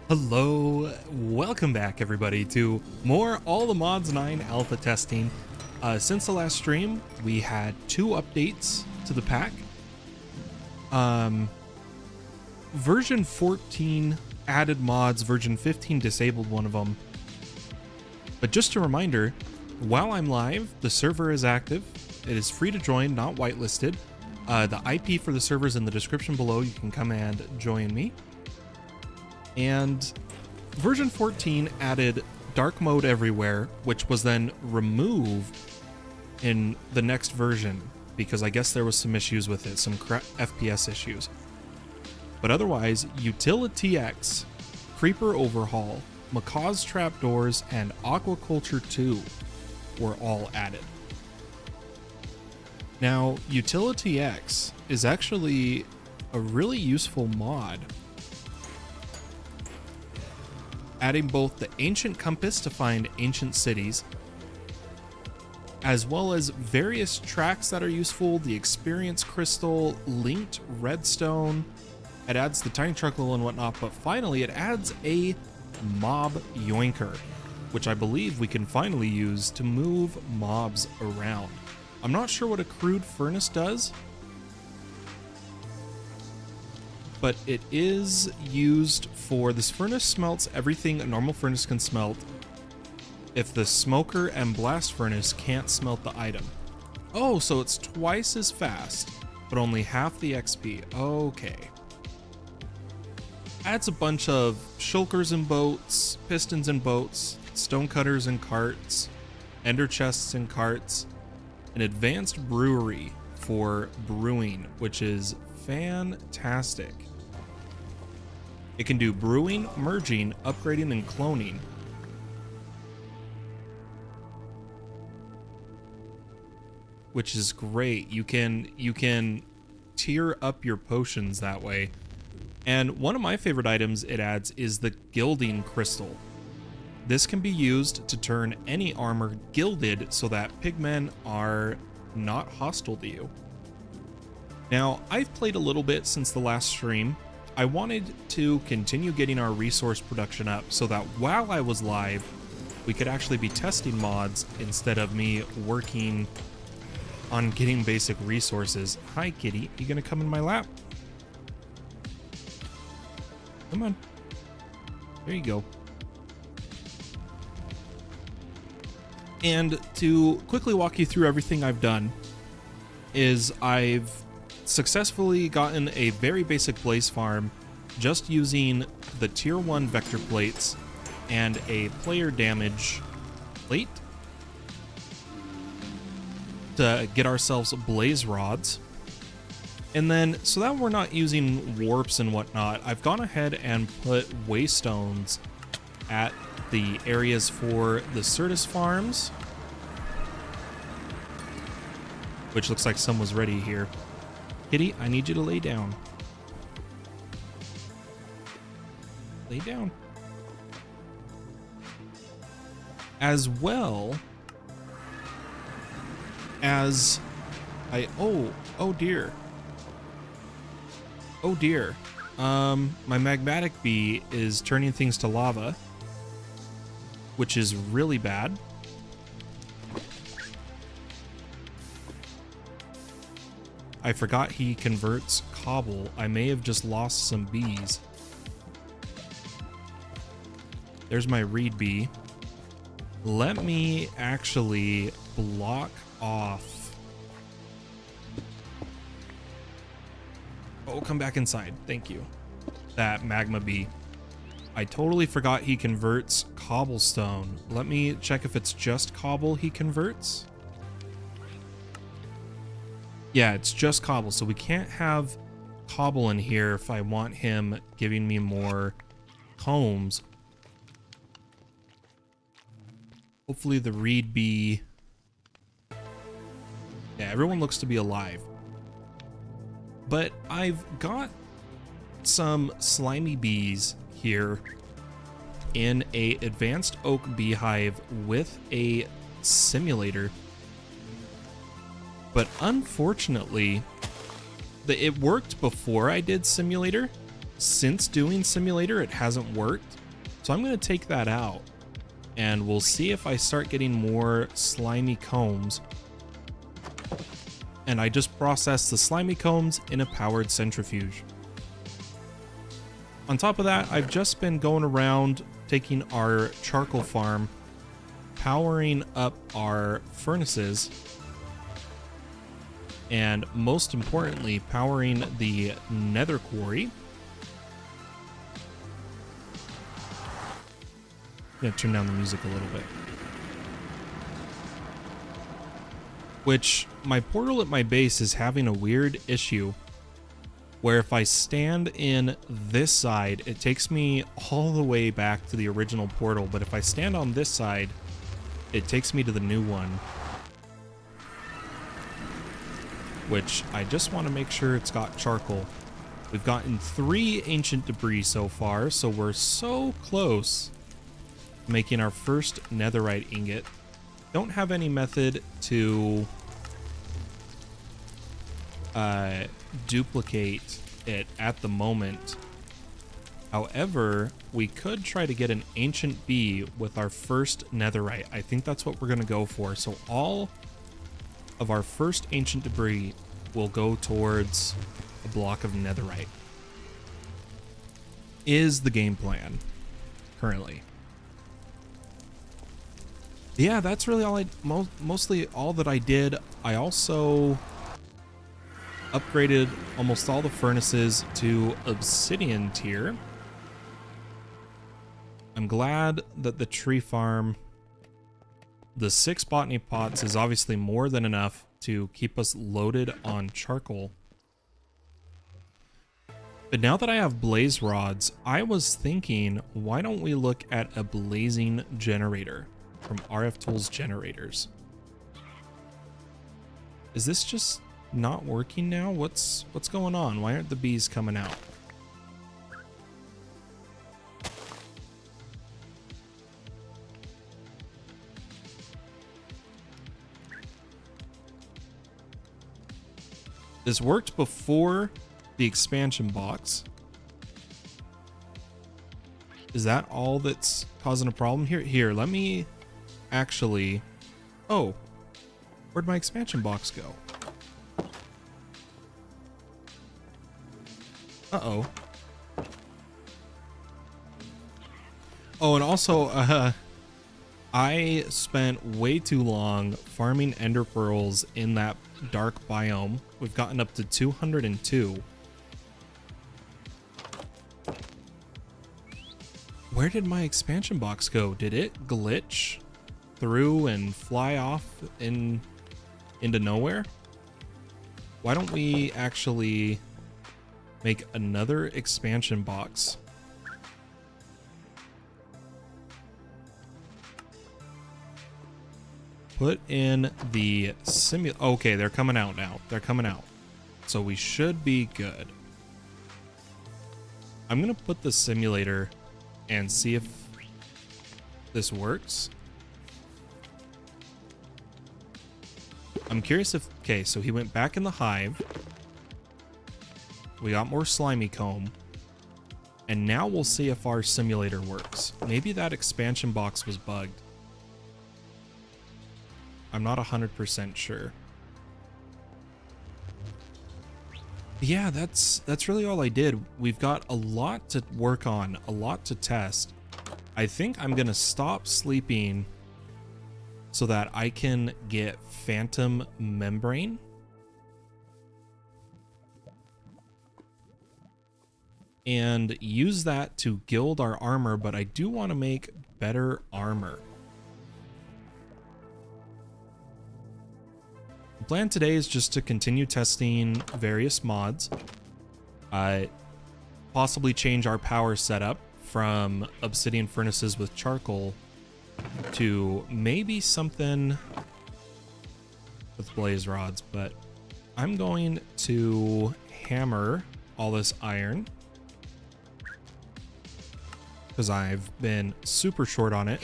Hello, welcome back everybody to more All the Mods 9 alpha testing. Since the last stream, we had 2 updates to the pack. Version 14 added mods, version 15 disabled one of them. But just a reminder, while I'm live, the server is active. It is free to join, not whitelisted. The IP for the server is in the description below. You can come and join me. And version 14 added dark mode everywhere, which was then removed in the next version because I guess there was some issues with it, some FPS issues. But otherwise, UtilitiX, Creeper Overhaul, Macaw's Trapdoors, and Aquaculture 2 were all added. Now, UtilitiX is actually a really useful mod, adding both the ancient compass to find ancient cities, as well as various tracks that are useful, the experience crystal, linked redstone. It adds the tiny charcoal and whatnot, but finally it adds a mob yoinker, which I believe we can finally use to move mobs around. I'm not sure what a crude furnace does, but it is used for, this furnace smelts everything a normal furnace can smelt if the smoker and blast furnace can't smelt the item. Oh, so it's twice as fast, but only half the XP. Okay. Adds a bunch of shulkers and boats, pistons and boats, stone cutters and carts, ender chests and carts, an advanced brewery for brewing, which is fantastic. It can do brewing, merging, upgrading, and cloning. Which is great. You can tier up your potions that way. And one of my favorite items it adds is the gilding crystal. This can be used to turn any armor gilded so that pigmen are not hostile to you. Now, I've played a little bit since the last stream. I wanted to continue getting our resource production up so that while I was live, we could actually be testing mods instead of me working on getting basic resources. Hi, kitty. You gonna come in my lap? Come on. There you go. And to quickly walk you through everything I've done is I've successfully gotten a very basic blaze farm just using the tier 1 vector plates and a player damage plate to get ourselves blaze rods. And then, so that we're not using warps and whatnot, I've gone ahead and put waystones at the areas for the Certus farms, which looks like someone's ready here. Kitty, I need you to lay down. Lay down. As well as oh dear. Oh dear. My magmatic bee is turning things to lava, which is really bad. I forgot he converts cobble. I may have just lost some bees. There's my reed bee. Let me actually block off. Oh, come back inside. Thank you. That magma bee. I totally forgot he converts cobblestone. Let me check if it's just cobble he converts. Yeah, it's just cobble, so we can't have cobble in here if I want him giving me more combs. Hopefully the reed bee... Yeah, everyone looks to be alive. But I've got some slimy bees here in a advanced oak beehive with a simulator. But unfortunately, it worked before I did simulator, since doing simulator, it hasn't worked. So I'm going to take that out and we'll see if I start getting more slimy combs. And I just process the slimy combs in a powered centrifuge. On top of that, I've just been going around taking our charcoal farm, powering up our furnaces, and most importantly, powering the Nether quarry. I'm gonna turn down the music a little bit. Which, my portal at my base is having a weird issue where if I stand in this side, it takes me all the way back to the original portal, but if I stand on this side, it takes me to the new one. Which I just want to make sure it's got charcoal. We've gotten 3 ancient debris so far, so we're so close to making our first netherite ingot. Don't have any method to duplicate it at the moment. However, we could try to get an ancient bee with our first netherite. I think that's what we're going to go for. So all of our first ancient debris will go towards a block of netherite. Is the game plan currently. Yeah, that's really all mostly all that I did. I also upgraded almost all the furnaces to obsidian tier. I'm glad that the tree farm, the 6 botany pots is obviously more than enough to keep us loaded on charcoal. But now that I have blaze rods, I was thinking, why don't we look at a blazing generator from RF Tools Generators? Is this just not working now? What's going on? Why aren't the bees coming out? This worked before the expansion box. Is that all that's causing a problem here? Here, let me actually... Oh, where'd my expansion box go? Uh-oh. Oh, and also, I spent way too long farming ender pearls in that dark biome. We've gotten up to 202. Where did my expansion box go? Did it glitch through and fly off into nowhere? Why don't we actually make another expansion box? Put in the okay, they're coming out now. They're coming out. So we should be good. I'm gonna put the simulator and see if this works. I'm curious if... Okay, so he went back in the hive. We got more slimy comb. And now we'll see if our simulator works. Maybe that expansion box was bugged. I'm not 100% sure. Yeah, that's really all I did. We've got a lot to work on, a lot to test. I think I'm gonna stop sleeping so that I can get phantom membrane. And use that to gild our armor, but I do want to make better armor. The plan today is just to continue testing various mods. Possibly change our power setup from obsidian furnaces with charcoal to maybe something with blaze rods, but I'm going to hammer all this iron because I've been super short on it,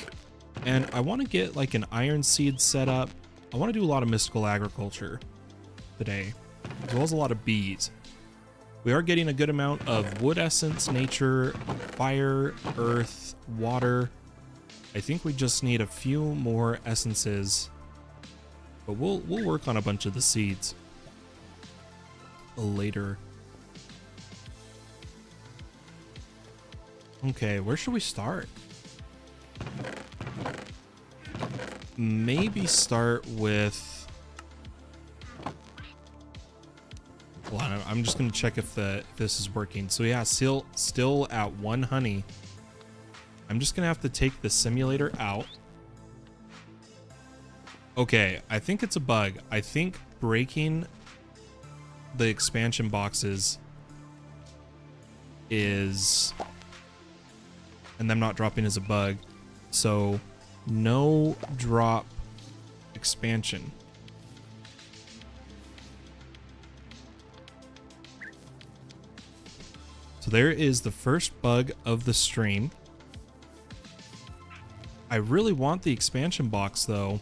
and I want to get like an iron seed set up. I want to do a lot of mystical agriculture today, as well as a lot of bees. We are getting a good amount of wood essence, nature, fire, earth, water. I think we just need a few more essences, but we'll work on a bunch of the seeds later. Okay, where should we start? Maybe start with... Hold on, I'm just gonna check if this is working. So yeah, still at 1 honey. I'm just gonna have to take the simulator out. Okay, I think it's a bug. I think breaking the expansion boxes is... and them not dropping is a bug. So no drop expansion. So there is the first bug of the stream. I really want the expansion box though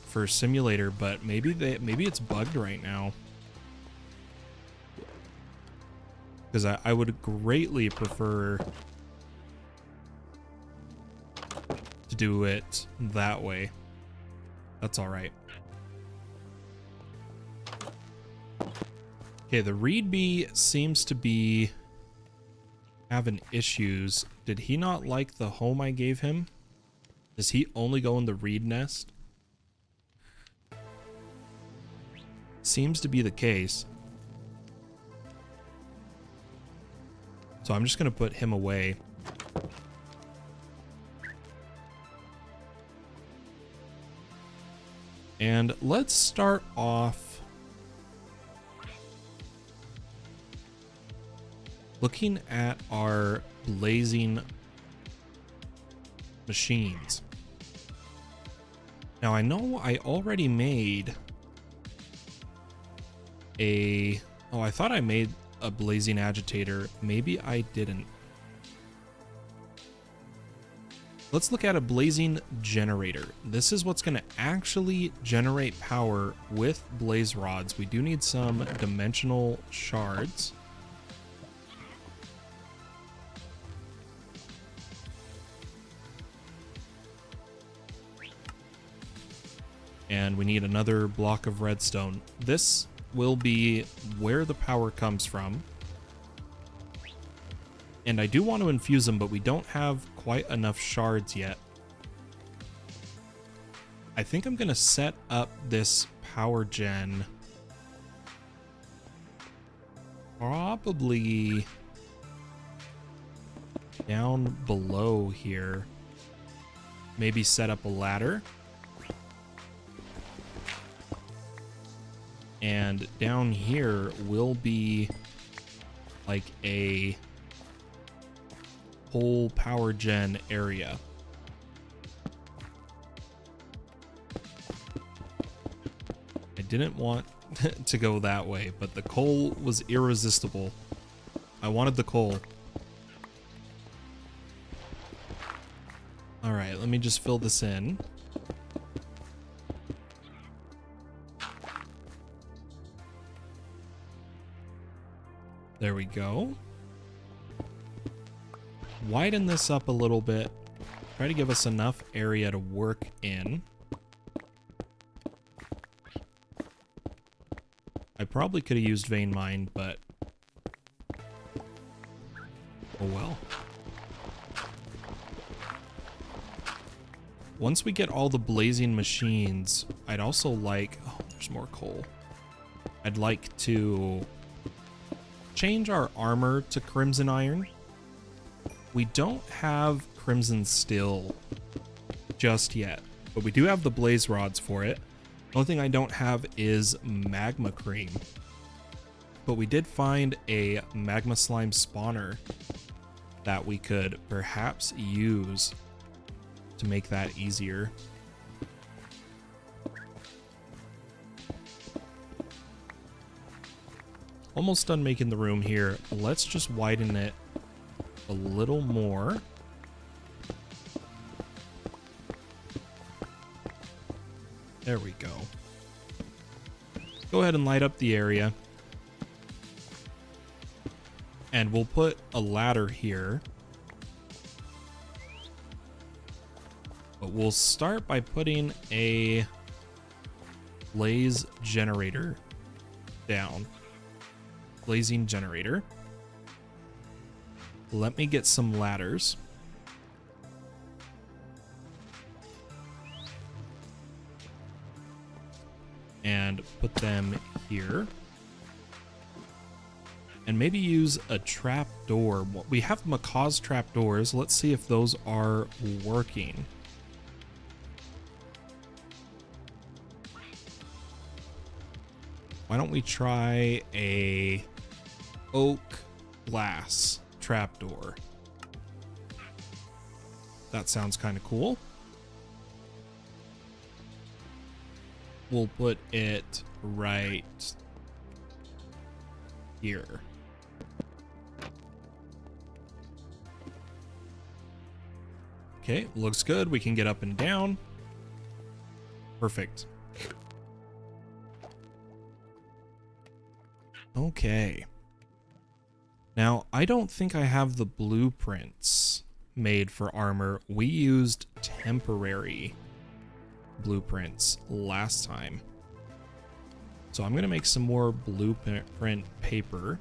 for simulator, but maybe it's bugged right now. Because I would greatly prefer to do it that way. That's all right. Okay, the reed bee seems to be having issues. Did he not like the home I gave him? Does he only go in the reed nest? Seems to be the case. So I'm just going to put him away. And let's start off looking at our blazing machines. Now I know I already made a... oh, I thought I made a blazing agitator. Maybe I didn't. Let's look at a blazing generator. This is what's going to actually generate power with blaze rods. We do need some dimensional shards. And we need another block of redstone. This will be where the power comes from. And I do want to infuse them, but we don't have quite enough shards yet. I think I'm going to set up this power gen probably down below here. Maybe set up a ladder. And down here will be like a whole power gen area. I didn't want to go that way, but the coal was irresistible. I wanted the coal. All right, let me just fill this in. There we go. Widen this up a little bit. Try to give us enough area to work in. I probably could have used vein mine, but oh well. Once we get all the blazing machines, I'd also like... oh, there's more coal. I'd like to change our armor to crimson iron. We don't have crimson steel just yet, but we do have the blaze rods for it. The only thing I don't have is magma cream, but we did find a magma slime spawner that we could perhaps use to make that easier. Almost done making the room here. Let's just widen it a little more. There we go. Go ahead and light up the area. And we'll put a ladder here. But we'll start by putting a blaze generator down. Blazing generator. Let me get some ladders. And put them here. And maybe use a trapdoor. We have Macaw's trapdoors. Let's see if those are working. Why don't we try a oak glass trapdoor? That sounds kind of cool. We'll put it right here. Okay, looks good. We can get up and down. Perfect. Okay. Now, I don't think I have the blueprints made for armor. We used temporary blueprints last time. So I'm going to make some more blueprint paper.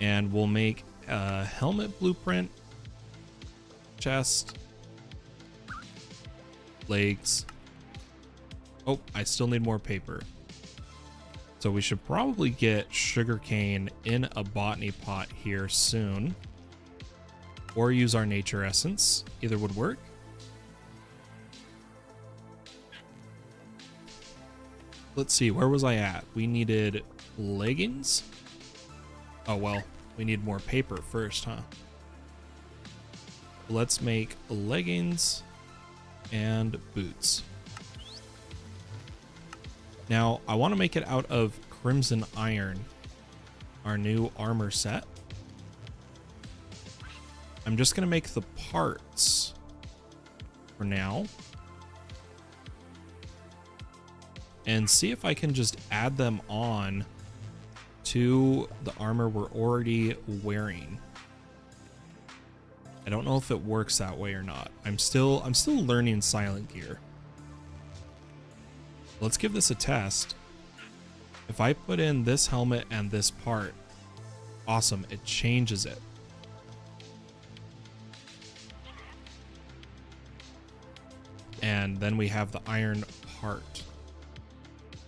And we'll make a helmet blueprint, chest, legs. Oh, I still need more paper. So we should probably get sugarcane in a botany pot here soon. Or use our nature essence. Either would work. Let's see, where was I at? We needed leggings? Oh, well, we need more paper first, huh? Let's make leggings and boots. Now, I want to make it out of crimson iron, our new armor set. I'm just going to make the parts for now. And see if I can just add them on to the armor we're already wearing. I don't know if it works that way or not. I'm still learning Silent Gear. Let's give this a test. If I put in this helmet and this part, awesome, it changes it. And then we have the iron part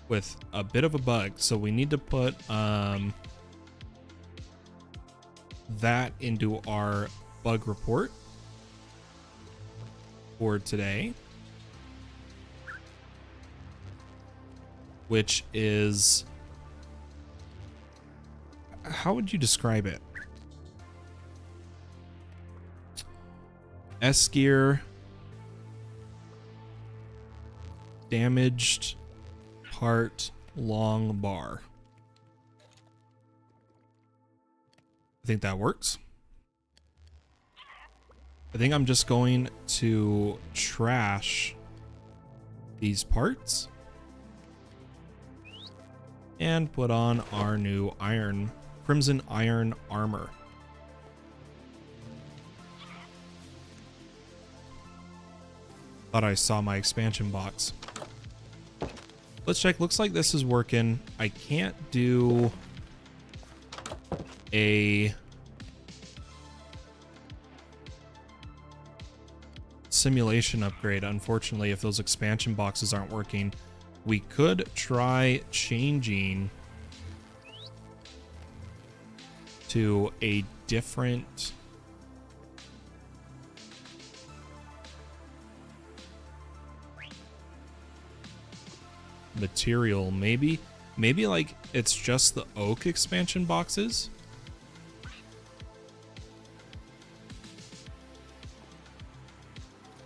with a bit of a bug. So we need to put that into our bug report for today, which is, how would you describe it? S-gear, damaged part, long bar. I think that works. I think I'm just going to trash these parts and put on our new crimson iron armor. Thought I saw my expansion box. Let's check. Looks like this is working. I can't do a simulation upgrade, unfortunately, if those expansion boxes aren't working. We could try changing to a different material. Maybe like it's just the oak expansion boxes.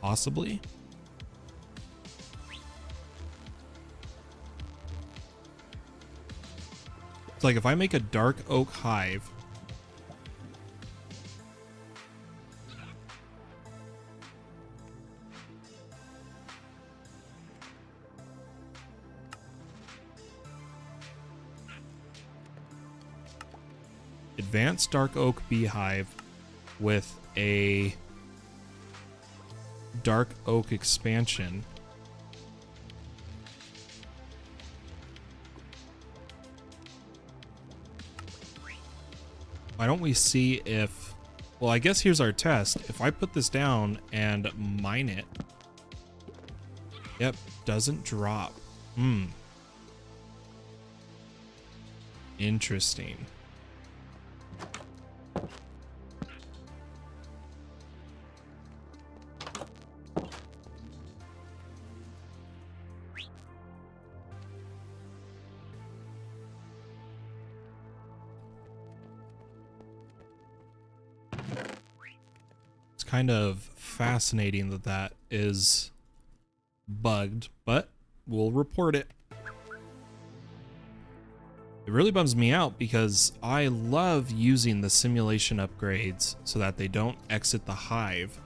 Possibly. It's like if I make a dark oak hive, advanced dark oak beehive with a dark oak expansion. Why don't we see if, well, I guess here's our test. If I put this down and mine it, yep, doesn't drop. Interesting. It's kind of fascinating that that is bugged, but we'll report it. It really bums me out because I love using the simulation upgrades so that they don't exit the hive.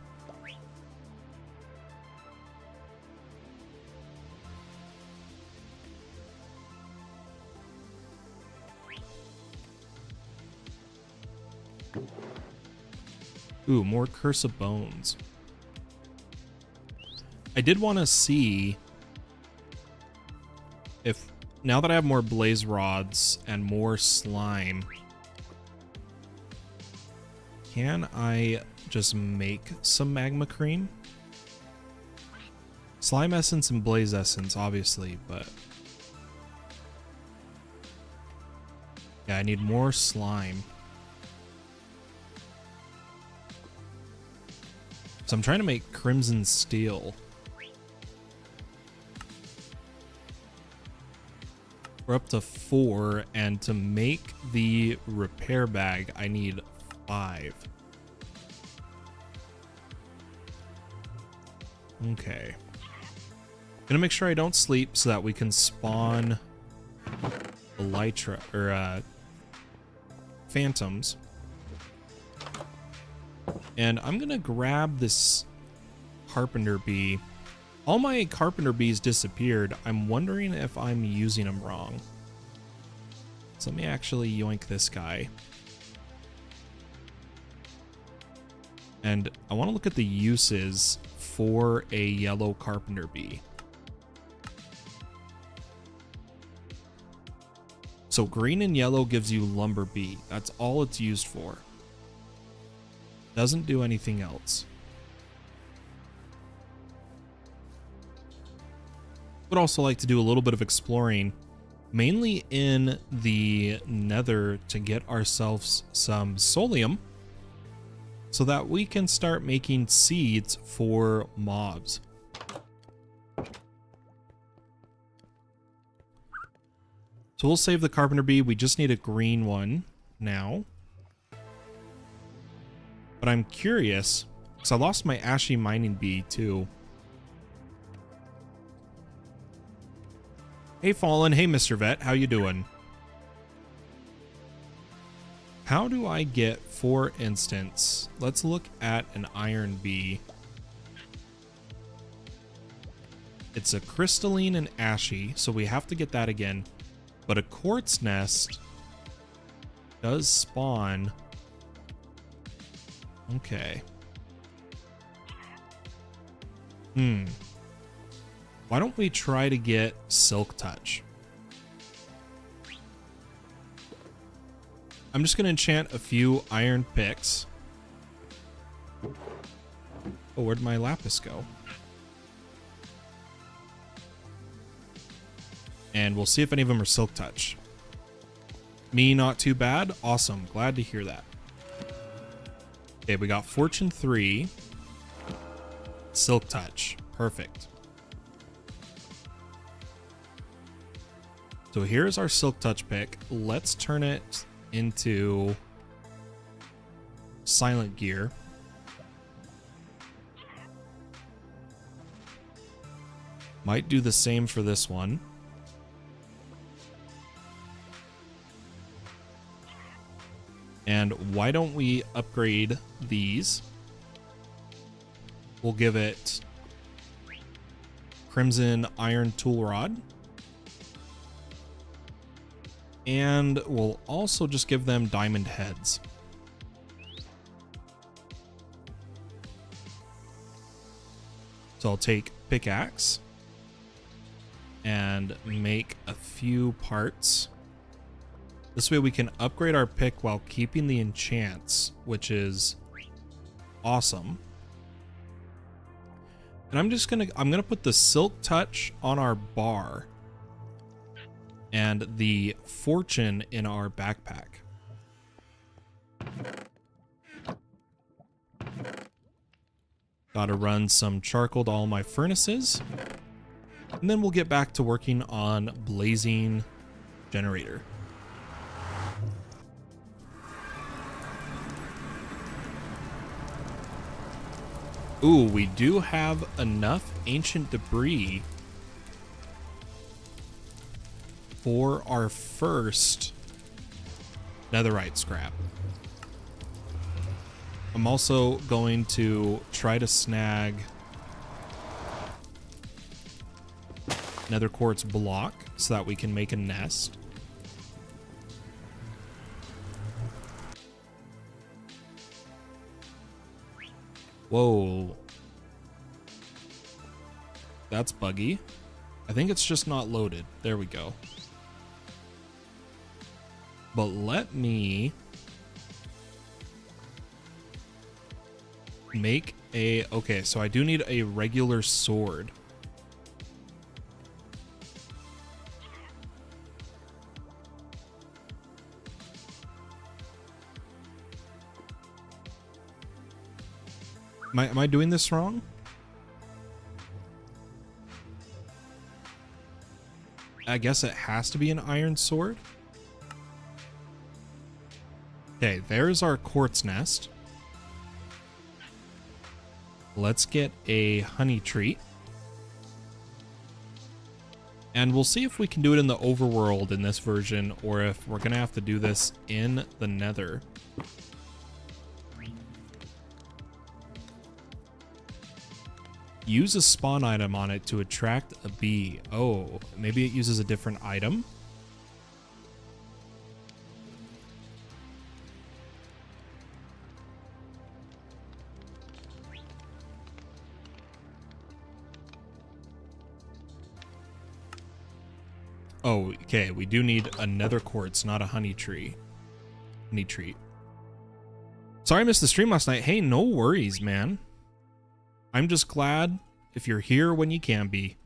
Ooh, more Curse of Bones. I did want to see if, now that I have more blaze rods and more slime, can I just make some magma cream? Slime essence and blaze essence, obviously, but yeah, I need more slime. So I'm trying to make crimson steel. We're up to 4, and to make the repair bag, I need 5. Okay. Gonna make sure I don't sleep so that we can spawn elytra or phantoms. And I'm gonna grab this carpenter bee. All my carpenter bees disappeared. I'm wondering if I'm using them wrong. So let me actually yoink this guy. And I want to look at the uses for a yellow carpenter bee. So green and yellow gives you lumber bee. That's all it's used for. Doesn't do anything else. Would also like to do a little bit of exploring, mainly in the Nether, to get ourselves some solium so that we can start making seeds for mobs. So we'll save the carpenter bee. We just need a green one now. But I'm curious, because I lost my ashy mining bee too. Hey Fallen, hey Mr. Vet, how you doing? How do I get, for instance, let's look at an iron bee. It's a crystalline and ashy, so we have to get that again. But a quartz nest does spawn. Okay. Why don't we try to get Silk Touch? I'm just going to enchant a few iron picks. Oh, where'd my lapis go? And we'll see if any of them are Silk Touch. Me, not too bad. Awesome. Glad to hear that. Okay, we got Fortune 3. Silk Touch. Perfect. So here's our Silk Touch pick. Let's turn it into Silent Gear. Might do the same for this one. And why don't we upgrade these? We'll give it Crimson Iron Tool Rod. And we'll also just give them diamond heads. So I'll take pickaxe and make a few parts. This way we can upgrade our pick while keeping the enchants, which is awesome. And I'm gonna put the silk touch on our bar and the fortune in our backpack. Gotta run some charcoal to all my furnaces, and then we'll get back to working on blazing generator. Ooh, we do have enough ancient debris for our first netherite scrap. I'm also going to try to snag nether quartz block so that we can make a nest. Whoa. That's buggy. I think it's just not loaded. There we go. But let me make a... Okay, so I do need a regular sword. Am I doing this wrong? I guess it has to be an iron sword. Okay, there's our quartz nest. Let's get a honey treat. And we'll see if we can do it in the overworld in this version, or if we're gonna have to do this in the nether. Use a spawn item on it to attract a bee. Oh, maybe it uses a different item? Oh, okay, we do need a nether quartz, not a honey tree. Honey treat. Sorry I missed the stream last night. Hey, no worries, man. I'm just glad if you're here when you can be.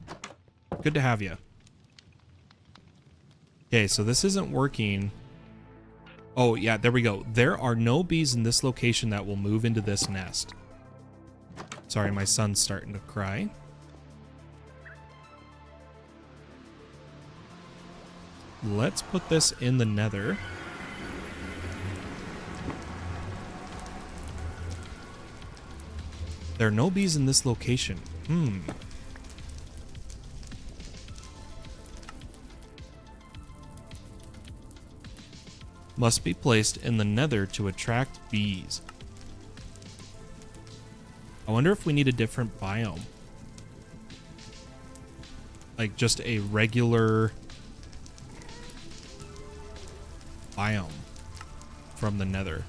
Good to have you. Okay, so this isn't working. Oh, yeah, there we go. There are no bees in this location that will move into this nest. Sorry, my son's starting to cry. Let's put this in the nether. There are no bees in this location. Must be placed in the nether to attract bees. I wonder if we need a different biome. Like just a regular biome from the nether.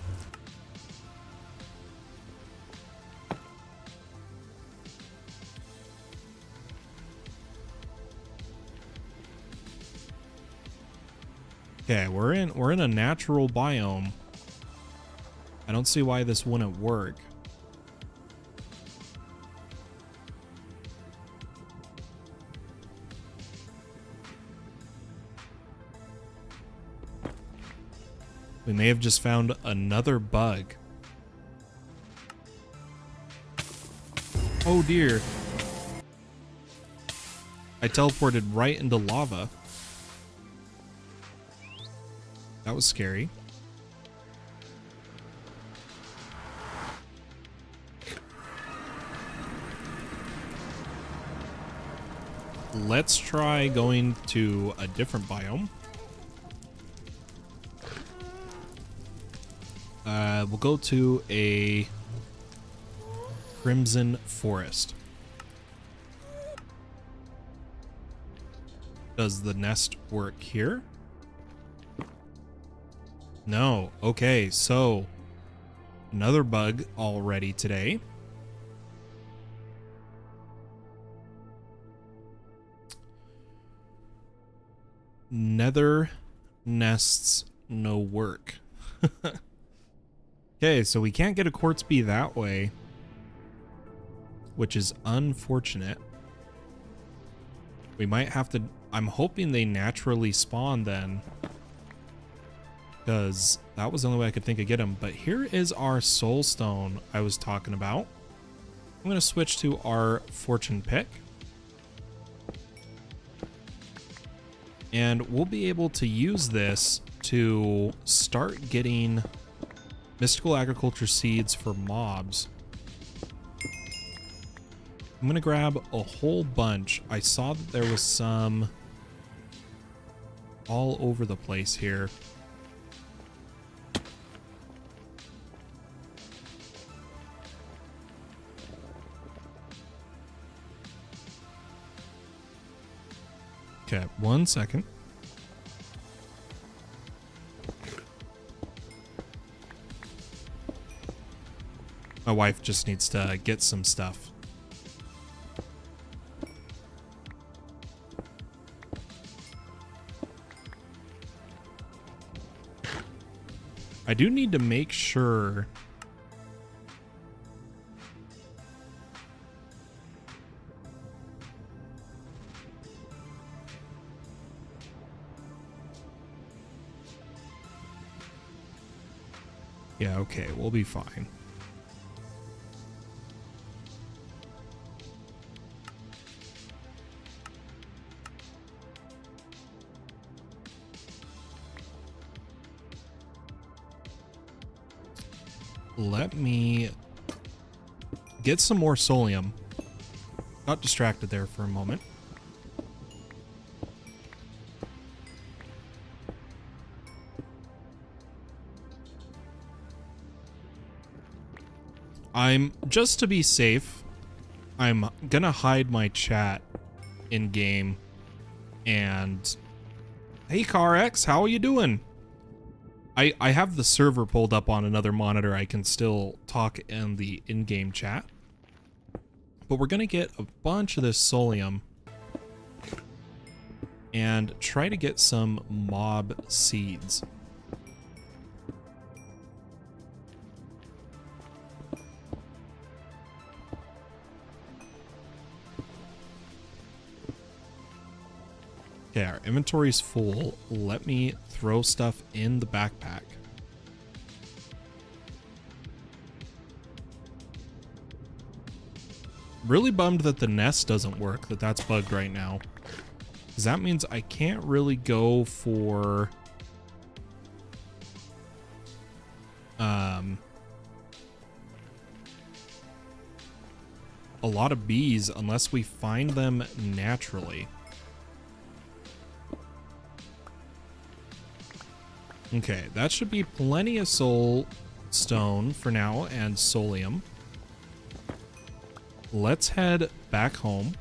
Okay, we're in a natural biome. I don't see why this wouldn't work. We may have just found another bug. Oh dear. I teleported right into lava. That was scary. Let's try going to a different biome. We'll go to a crimson forest. Does the nest work here? No. Okay, so another bug already today. Nether nests no work. Okay, so we can't get a quartz bee that way, which is unfortunate. We might have to... I'm hoping they naturally spawn then, because that was the only way I could think of get them. But here is our soul stone I was talking about. I'm going to switch to our fortune pick. And we'll be able to use this to start getting mystical agriculture seeds for mobs. I'm going to grab a whole bunch. I saw that there was some all over the place here. Okay, 1 second. My wife just needs to get some stuff. I do need to make sure yeah, okay, we'll be fine. Let me get some more solium. Got distracted there for a moment. Just to be safe, I'm gonna hide my chat in game. And hey CarX, how are you doing? I have the server pulled up on another monitor. I can still talk in the in-game chat. But we're gonna get a bunch of this solium and try to get some mob seeds. Okay, our inventory's full. Let me throw stuff in the backpack. Really bummed that the nest doesn't work, that's bugged right now. Because that means I can't really go for... a lot of bees unless we find them naturally. Okay, that should be plenty of soul stone for now and solium. Let's head back home.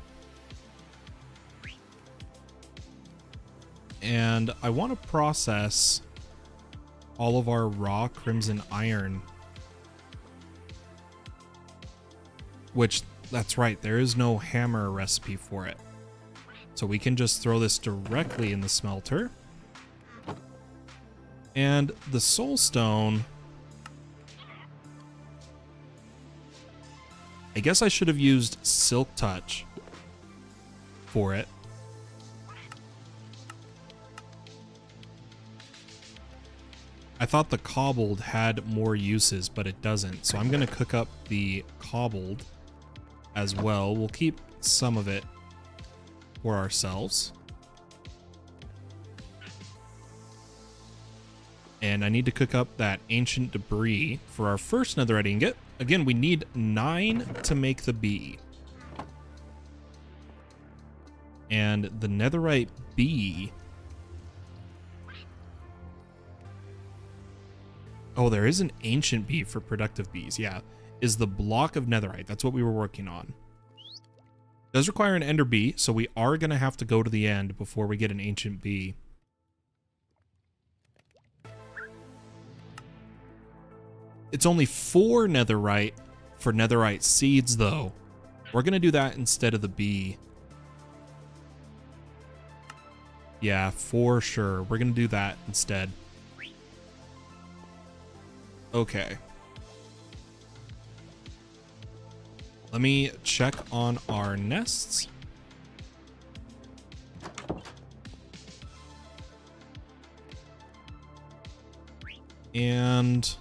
And I want to process all of our raw crimson iron. Which, that's right, there is no hammer recipe for it. So we can just throw this directly in the smelter. And the soul stone, I guess I should have used Silk Touch for it. I thought the cobbled had more uses, but it doesn't. So I'm going to cook up the cobbled as well. We'll keep some of it for ourselves. And I need to cook up that ancient debris for our first netherite ingot. Again, we need 9 to make the bee. And the netherite bee... oh, there is an ancient bee for productive bees. Yeah, is the block of netherite. That's what we were working on. It does require an ender bee, so we are going to have to go to the end before we get an ancient bee. It's only 4 netherite for netherite seeds, though. We're going to do that instead of the bee. Yeah, for sure. We're going to do that instead. Okay. Let me check on our nests. And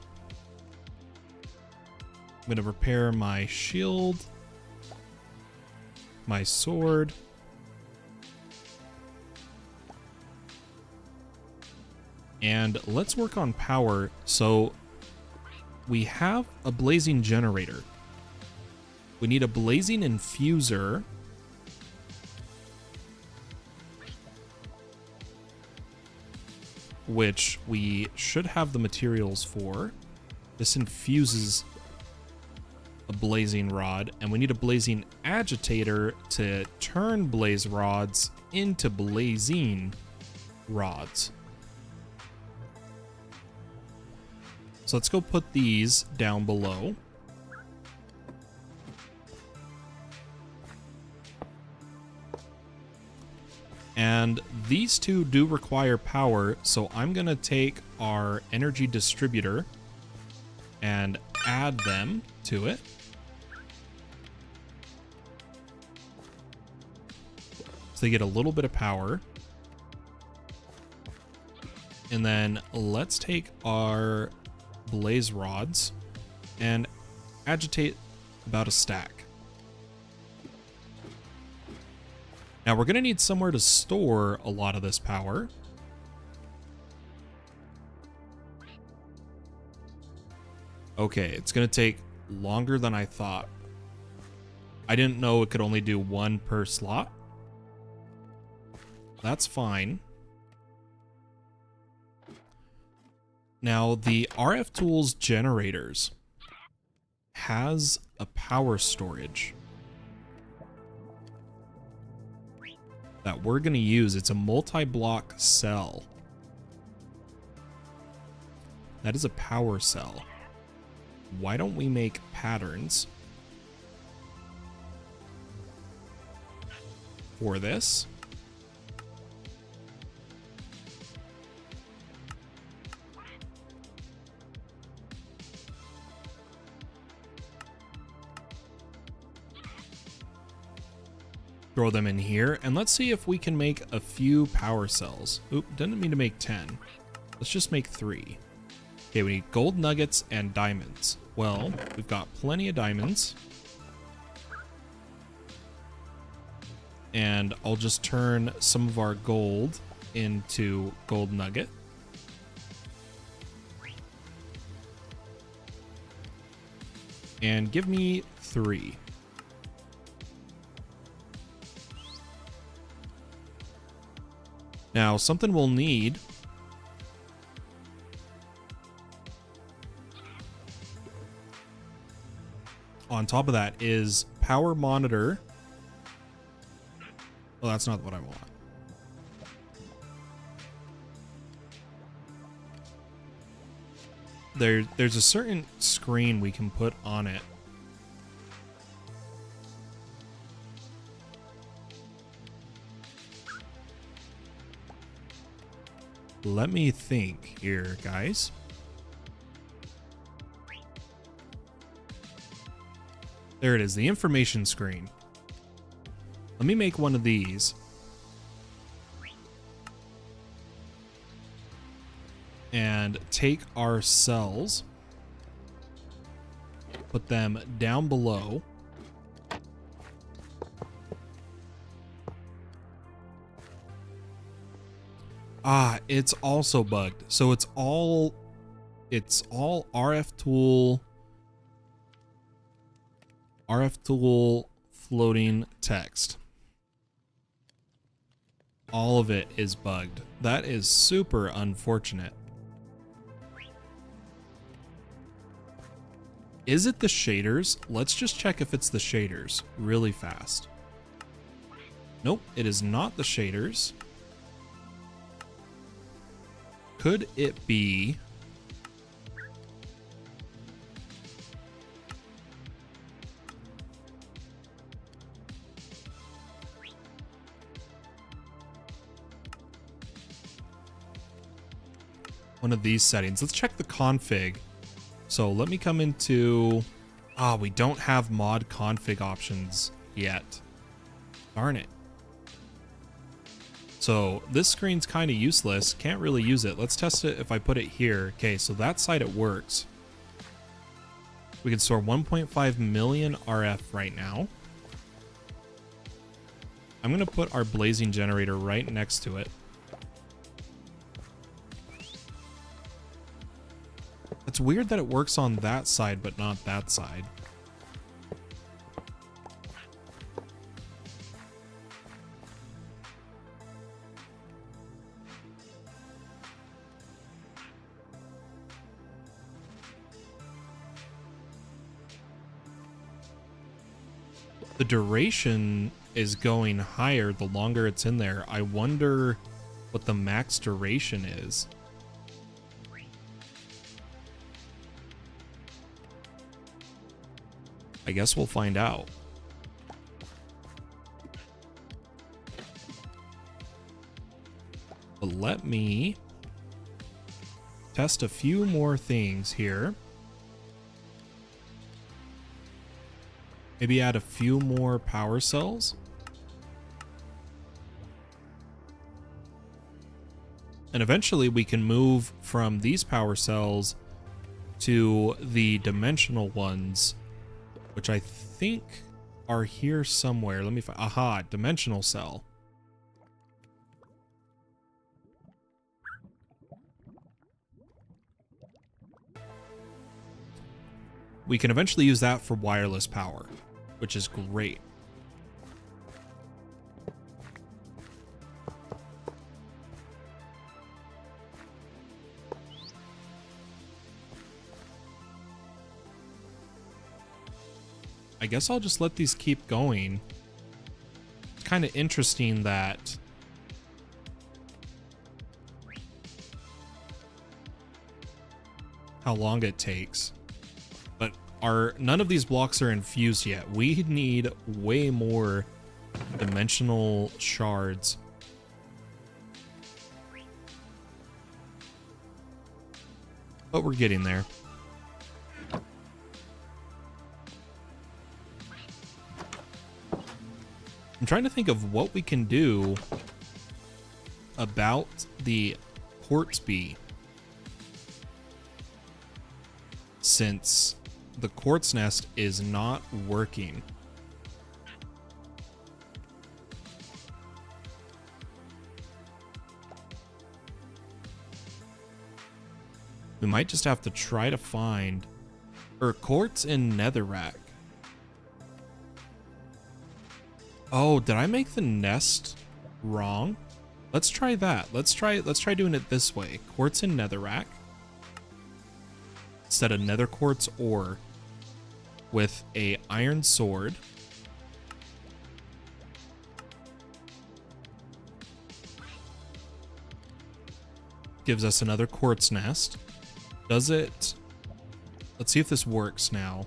I'm going to repair my shield, my sword. And let's work on power. So we have a blazing generator. We need a blazing infuser. Which we should have the materials for. This infuses a blazing rod, and we need a blazing agitator to turn blaze rods into blazing rods. So let's go put these down below. And these two do require power, so I'm going to take our energy distributor and add them to it. So they get a little bit of power. And then let's take our blaze rods and agitate about a stack. Now we're going to need somewhere to store a lot of this power. Okay, it's going to take longer than I thought. I didn't know it could only do 1 per slot. That's fine. Now the RF Tools generators has a power storage that we're going to use. It's a multi-block cell. That is a power cell. Why don't we make patterns for this? Throw them in here, and let's see if we can make a few power cells. Oop, didn't mean to make 10. Let's just make 3. Okay, we need gold nuggets and diamonds. Well, we've got plenty of diamonds. And I'll just turn some of our gold into gold nugget. And give me 3. Now, something we'll need on top of that is power monitor. Well, that's not what I want. There's a certain screen we can put on it. Let me think here, guys. There it is, the information screen. Let me make one of these. And take our cells, put them down below. Ah, it's also bugged. So it's all RF tool floating text. All of it is bugged. That is super unfortunate. Is it the shaders? Let's just check if it's the shaders really fast. Nope, it is not the shaders. Could it be one of these settings. Let's check the config. So let me come into... Ah, we don't have mod config options yet. Darn it. So this screen's kind of useless. Can't really use it. Let's test it if I put it here. Okay, so that side it works. We can store 1.5 million RF right now. I'm going to put our blazing generator right next to it. It's weird that it works on that side, but not that side. The duration is going higher the longer it's in there. I wonder what the max duration is. I guess we'll find out. But let me test a few more things here. Maybe add a few more power cells. And eventually we can move from these power cells to the dimensional ones, which I think are here somewhere. Let me find... Aha, dimensional cell. We can eventually use that for wireless power, which is great. I guess I'll just let these keep going. It's kind of interesting that how long it takes. But none of these blocks are infused yet. We need way more dimensional shards. But we're getting there. I'm trying to think of what we can do about the quartz bee, since the quartz nest is not working. We might just have to try to find quartz in Netherite. Oh, did I make the nest wrong? Let's try that. Let's try doing it this way. Quartz in Netherite instead of nether quartz ore with a iron sword. Gives us another quartz nest. Does it? Let's see if this works now.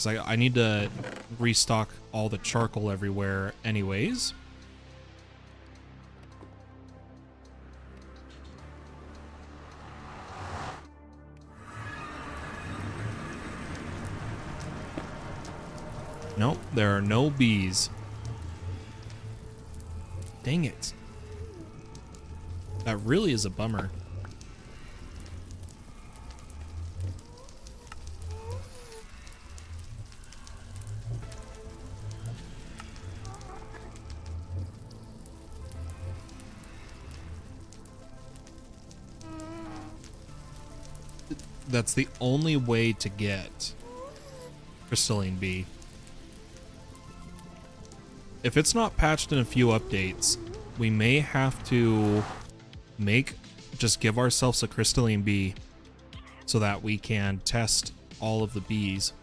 I need to restock all the charcoal everywhere anyways. Nope, there are no bees. Dang it. That really is a bummer. That's the only way to get crystalline bee. If it's not patched in a few updates, we may have to just give ourselves a crystalline bee so that we can test all of the bees.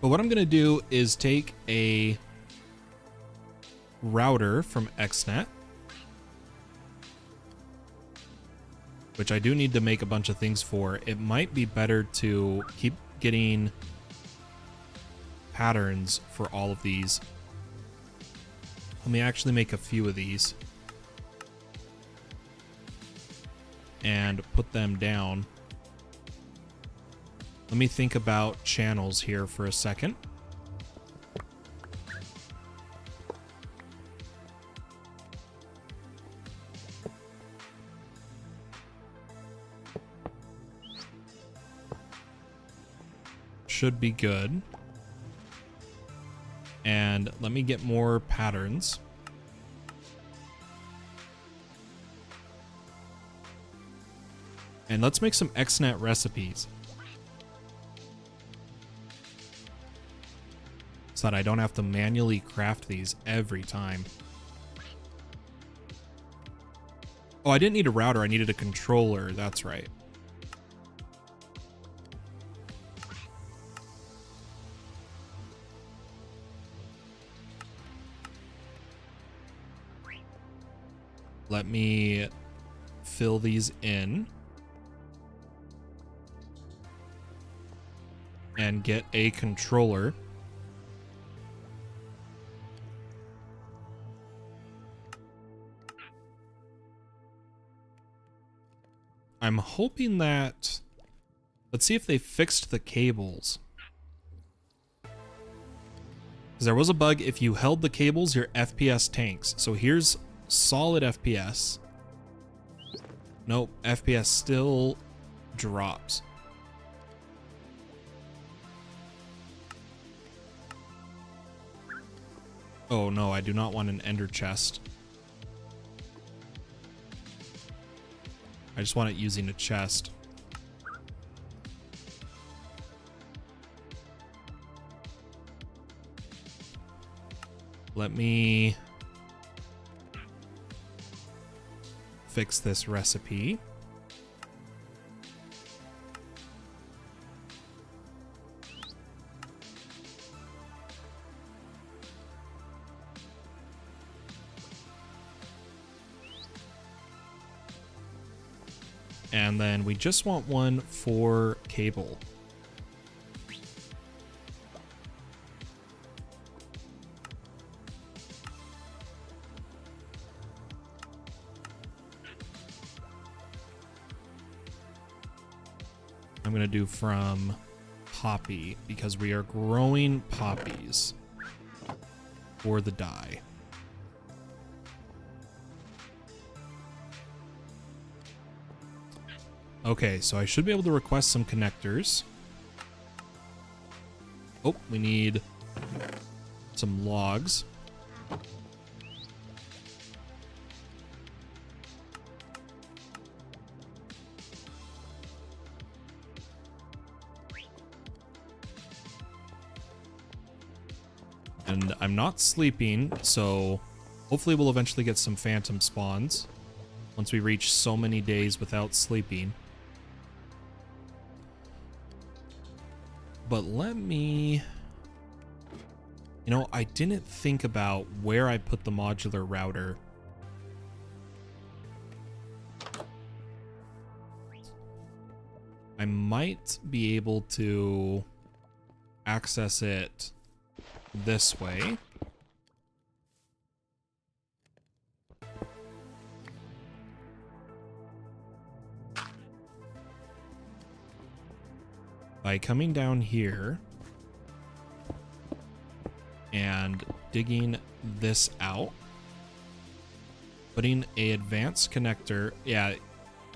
But what I'm going to do is take a router from XNet, which I do need to make a bunch of things for. It might be better to keep getting patterns for all of these. Let me actually make a few of these and put them down. Let me think about channels here for a second. Should be good. And let me get more patterns. And let's make some XNet recipes, so that I don't have to manually craft these every time. Oh, I didn't need a router, I needed a controller, that's right. Let me fill these in and get a controller. I'm hoping that... Let's see if they fixed the cables. Because there was a bug, if you held the cables, your FPS tanks. So here's solid FPS. Nope, FPS still drops. Oh no, I do not want an ender chest. I just want it using a chest. Let me fix this recipe. And then we just want one for cable. I'm going to do from poppy because we are growing poppies for the dye. Okay, so I should be able to request some connectors. Oh, we need some logs. And I'm not sleeping, so hopefully we'll eventually get some phantom spawns once we reach so many days without sleeping. But let me... You know, I didn't think about where I put the modular router. I might be able to access it this way. By coming down here and digging this out, putting a advanced connector. Yeah,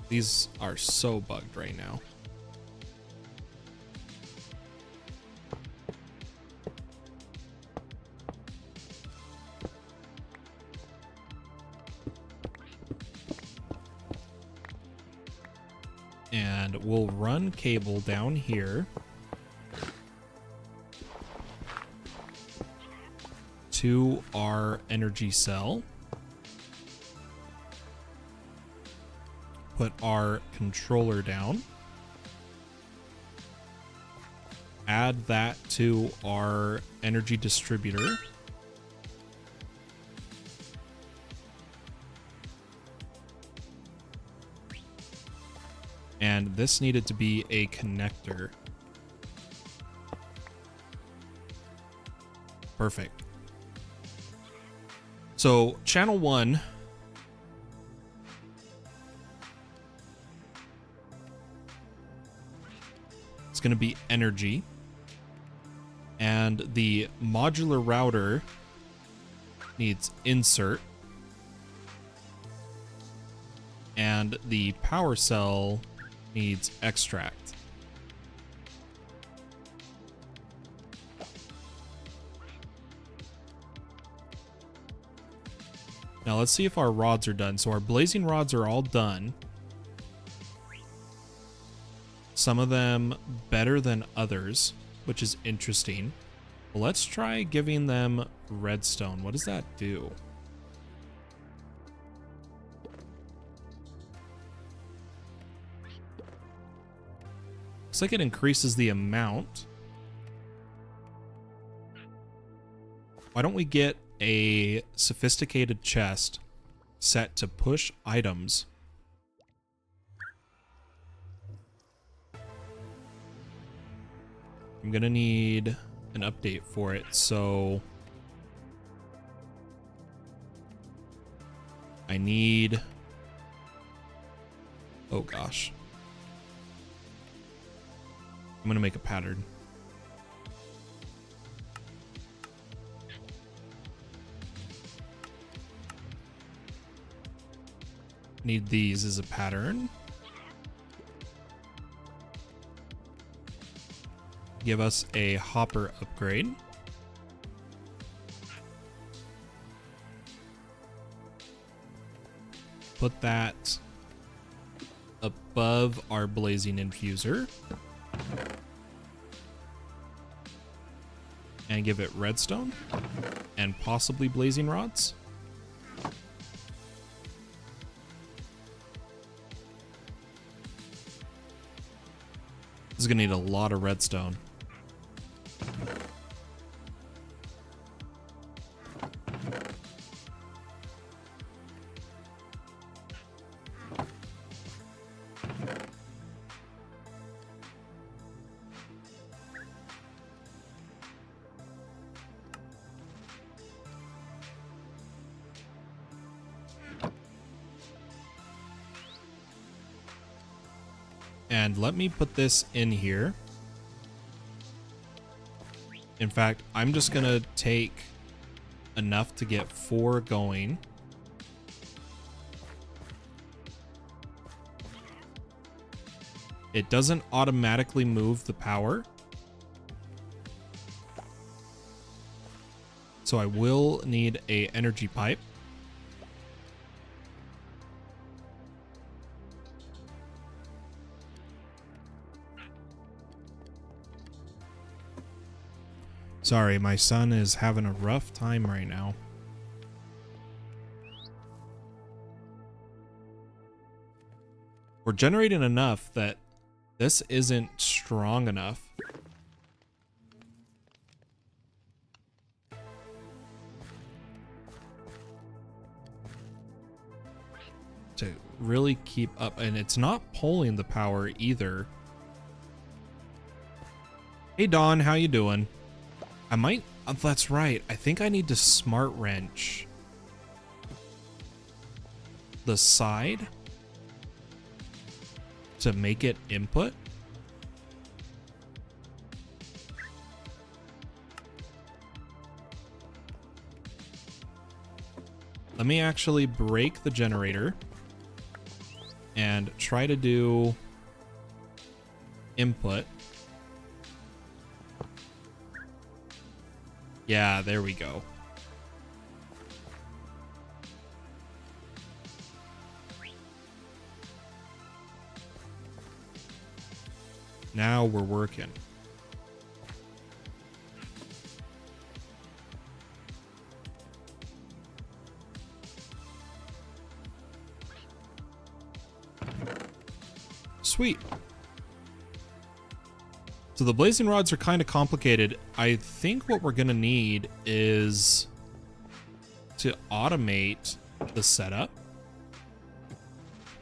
these are so bugged right now. And we'll run cable down here to our energy cell. Put our controller down. Add that to our energy distributor. And this needed to be a connector. Perfect. So channel 1 is going to be energy, and the modular router needs insert, and the power cell needs extract. Now let's see if our rods are done. So our blazing rods are all done. Some of them better than others, which is interesting. Well, let's try giving them redstone. What does that do? Looks like it increases the amount. Why don't we get a sophisticated chest set to push items? I'm gonna need an update for it, so I need, oh gosh, I'm gonna make a pattern. Need these as a pattern. Give us a hopper upgrade. Put that above our blazing infuser. And give it redstone and possibly blazing rods. This is gonna need a lot of redstone. And let me put this in here. In fact, I'm just gonna take enough to get 4 going. It doesn't automatically move the power, so I will need a energy pipe. Sorry, my son is having a rough time right now. We're generating enough that this isn't strong enough to really keep up, and it's not pulling the power either. Hey Dawn, how you doing? I might, that's right, I think I need to smart wrench the side to make it input. Let me actually break the generator and try to do input. Yeah, there we go. Now we're working. Sweet. So the blazing rods are kind of complicated. I think what we're gonna need is to automate the setup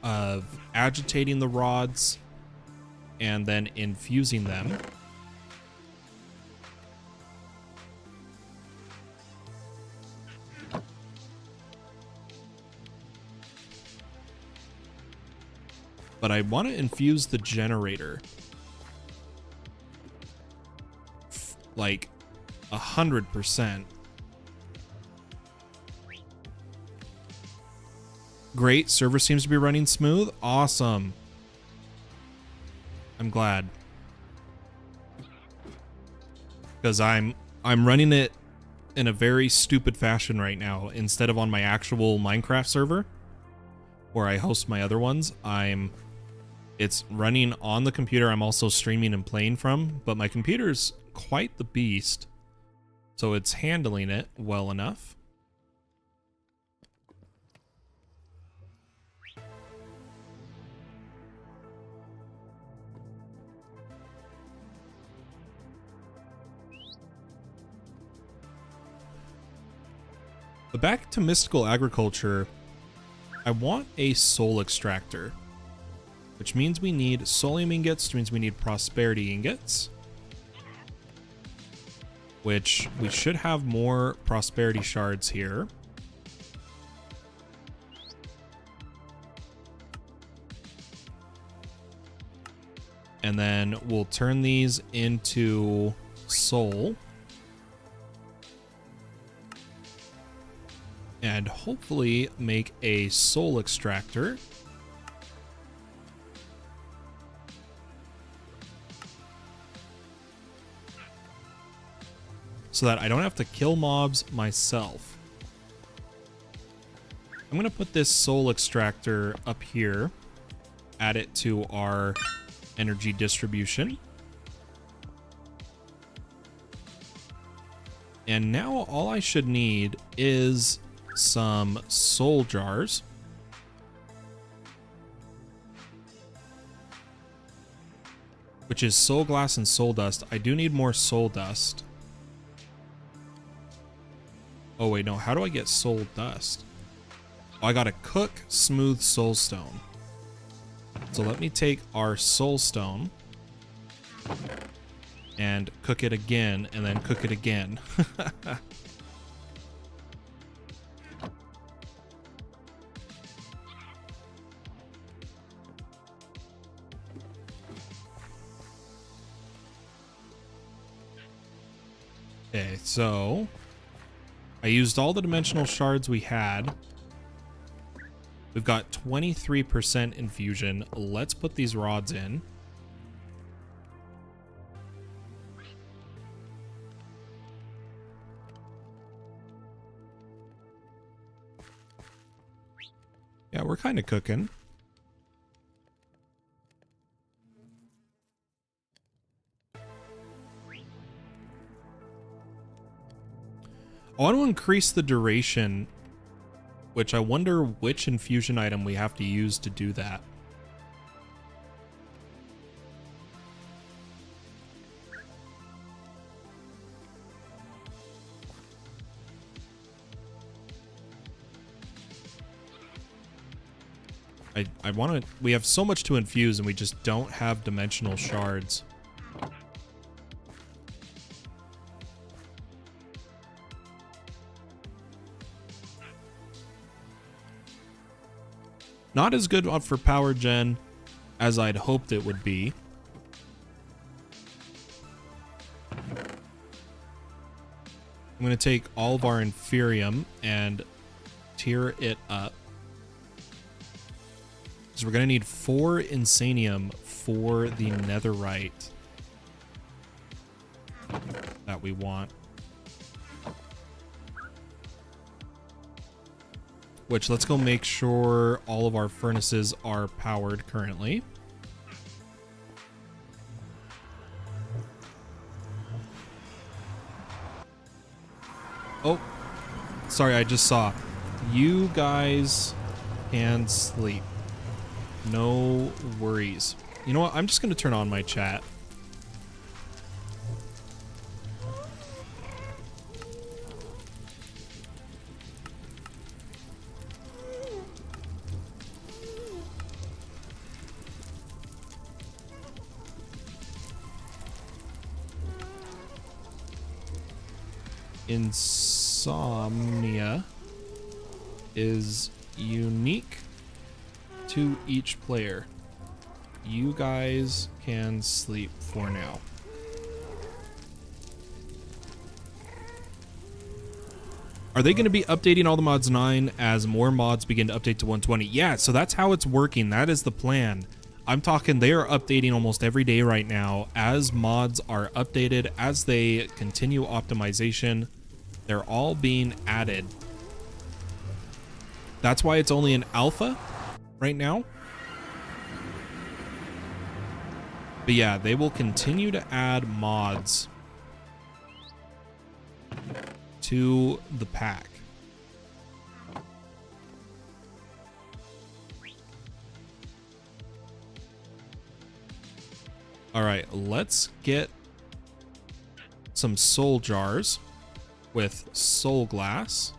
of agitating the rods and then infusing them. but I want to infuse the generator. Like 100%. Great, server seems to be running smooth. Awesome. I'm glad. Because I'm running it in a very stupid fashion right now. Instead of on my actual Minecraft server, where I host my other ones, it's running on the computer I'm also streaming and playing from, but my computer's quite the beast, so it's handling it well enough. But back to mystical agriculture, I want a soul extractor, which means we need soulium ingots, which means we need prosperity ingots, which we should have more prosperity shards here. And then we'll turn these into soul. And hopefully make a soul extractor. So that I don't have to kill mobs myself. I'm going to put this soul extractor up here. Add it to our energy distribution. And now all I should need is some soul jars. Which is soul glass and soul dust. I do need more soul dust. Oh wait, no, how do I get soul dust? Oh, I gotta cook smooth soul stone. So let me take our soul stone and cook it again, and then cook it again. Okay, so I used all the dimensional shards we had. We've got 23% infusion. Let's put these rods in. Yeah, we're kind of cooking. I want to increase the duration, which I wonder which infusion item we have to use to do that. I want to... We have so much to infuse and we just don't have dimensional shards. Not as good for power gen as I'd hoped it would be. I'm going to take all of our inferium and tier it up. So we're going to need 4 insanium for the netherite that we want. Which, let's go make sure all of our furnaces are powered currently. Oh, sorry, I just saw. You guys can sleep. No worries. You know what? I'm just going to turn on my chat. Insomnia is unique to each player. You guys can sleep for now. Are they going to be updating all the mods 9 as more mods begin to update to 120? Yeah, so that's how it's working. That is the plan. I'm talking they are updating almost every day right now as mods are updated, as they continue optimization. They're all being added. That's why it's only an alpha right now. But yeah, they will continue to add mods to the pack. All right, let's get some soul jars with soul glass.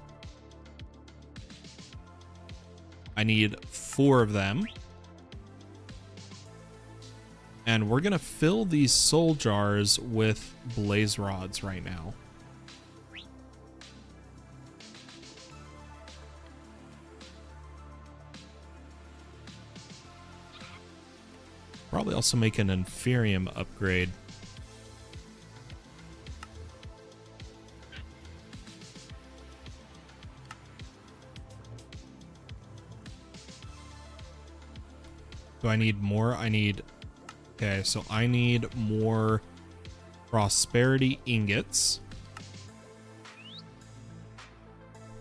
I need 4 of them. And we're going to fill these soul jars with blaze rods right now. Probably also make an inferium upgrade. Do I need more? Okay, so I need more prosperity ingots.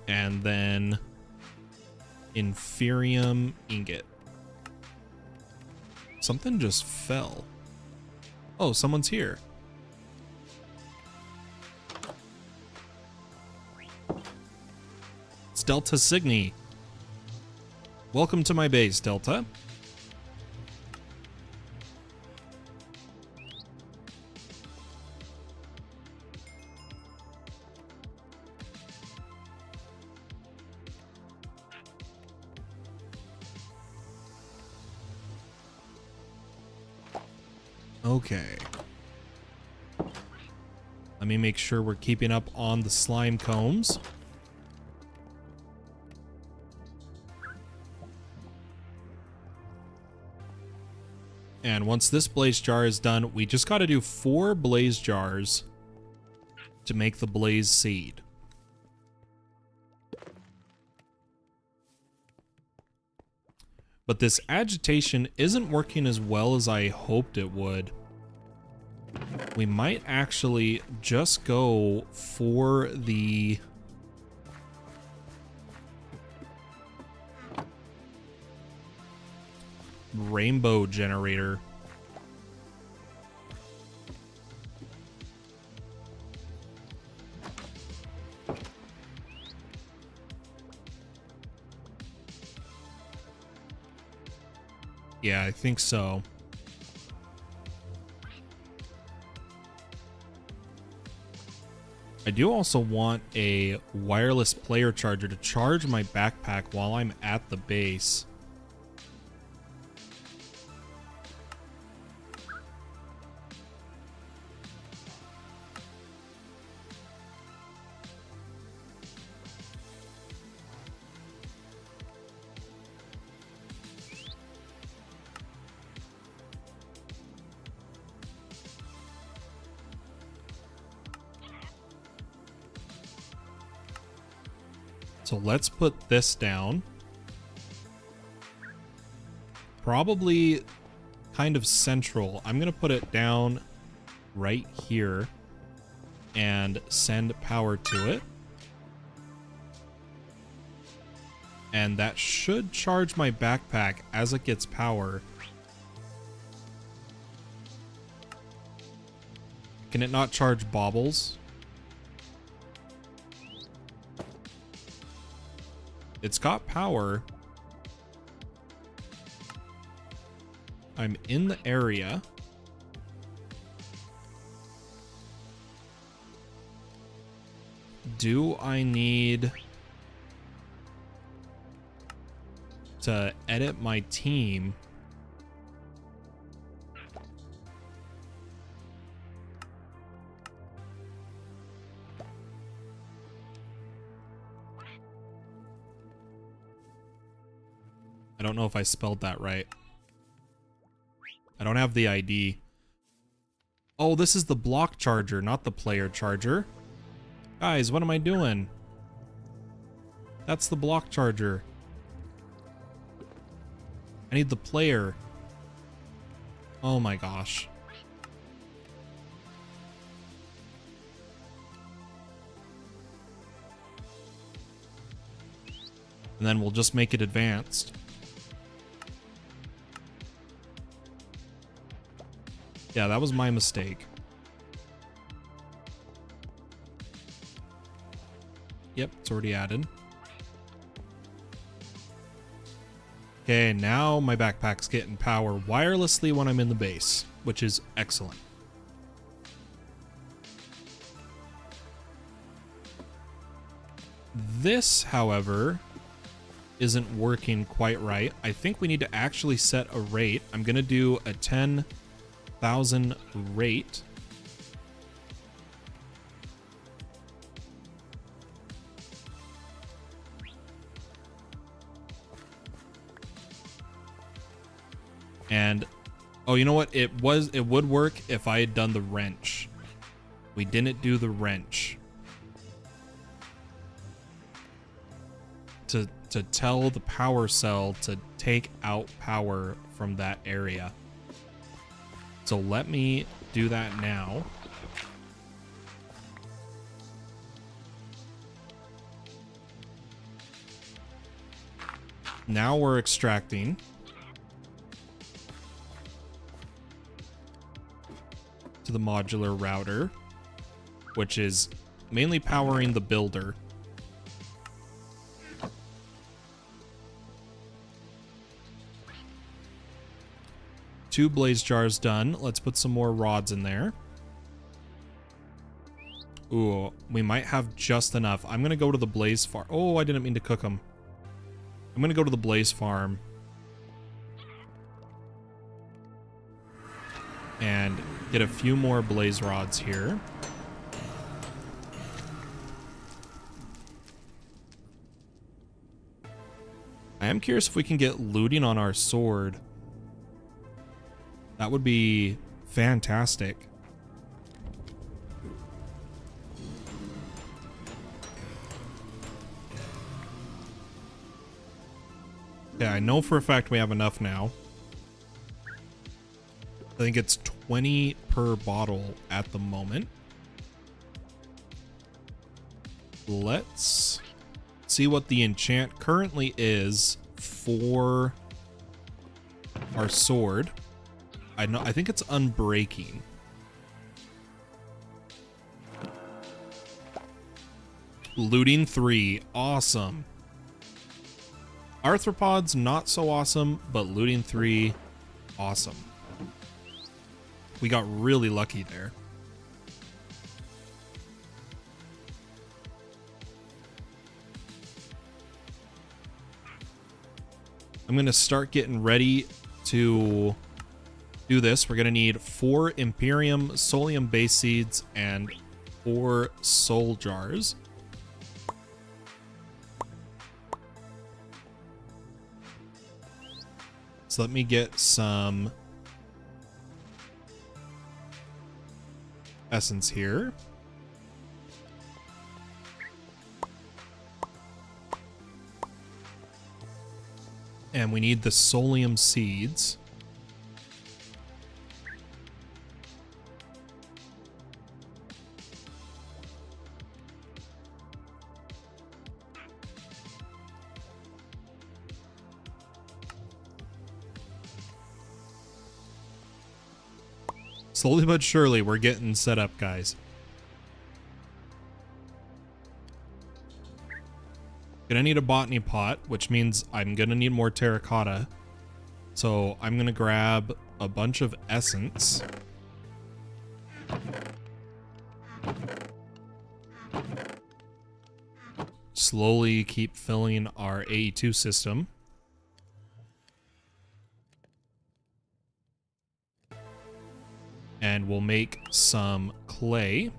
And then inferium ingot. Something just fell. Oh, someone's here. It's Delta Cygni. Welcome to my base, Delta. Okay. Let me make sure we're keeping up on the slime combs. And once this blaze jar is done, we just got to do 4 blaze jars to make the blaze seed. But this agitation isn't working as well as I hoped it would. We might actually just go for the rainbow generator. Yeah, I think so. I do also want a wireless player charger to charge my backpack while I'm at the base. So let's put this down. Probably kind of central. I'm going to put it down right here and send power to it. And that should charge my backpack as it gets power. Can it not charge baubles? It's got power. I'm in the area. Do I need to edit my team? I don't know if I spelled that right. I don't have the ID. Oh, this is the block charger, not the player charger. Guys, what am I doing? That's the block charger. I need the player. Oh my gosh. And then we'll just make it advanced. Yeah, that was my mistake. Yep, it's already added. Okay, now my backpack's getting power wirelessly when I'm in the base, which is excellent. This, however, isn't working quite right. I think we need to actually set a rate. I'm going to do a 10,000 rate. And, oh, you know what? It would work if I had done the wrench. We didn't do the wrench. To tell the power cell to take out power from that area. So let me do that now. Now we're extracting. To the modular router, which is mainly powering the builder. Two blaze jars done. Let's put some more rods in there. Ooh, we might have just enough. I'm gonna go to the blaze farm. Oh, I didn't mean to cook them. I'm gonna go to the blaze farm and get a few more blaze rods here. I am curious if we can get looting on our sword. That would be fantastic. Yeah, I know for a fact we have enough now. I think it's 20 per bottle at the moment. Let's see what the enchant currently is for our sword. I think it's unbreaking. Looting 3, awesome. Arthropods, not so awesome, but looting 3, awesome. We got really lucky there. I'm gonna start getting ready to do this. We're gonna need 4 Imperium Solium base seeds and 4 soul jars. So let me get some essence here. And we need the Solium seeds. Slowly but surely, we're getting set up, guys. Gonna need a botany pot, which means I'm gonna need more terracotta. So I'm gonna grab a bunch of essence. Slowly keep filling our AE2 system. And we'll make some clay.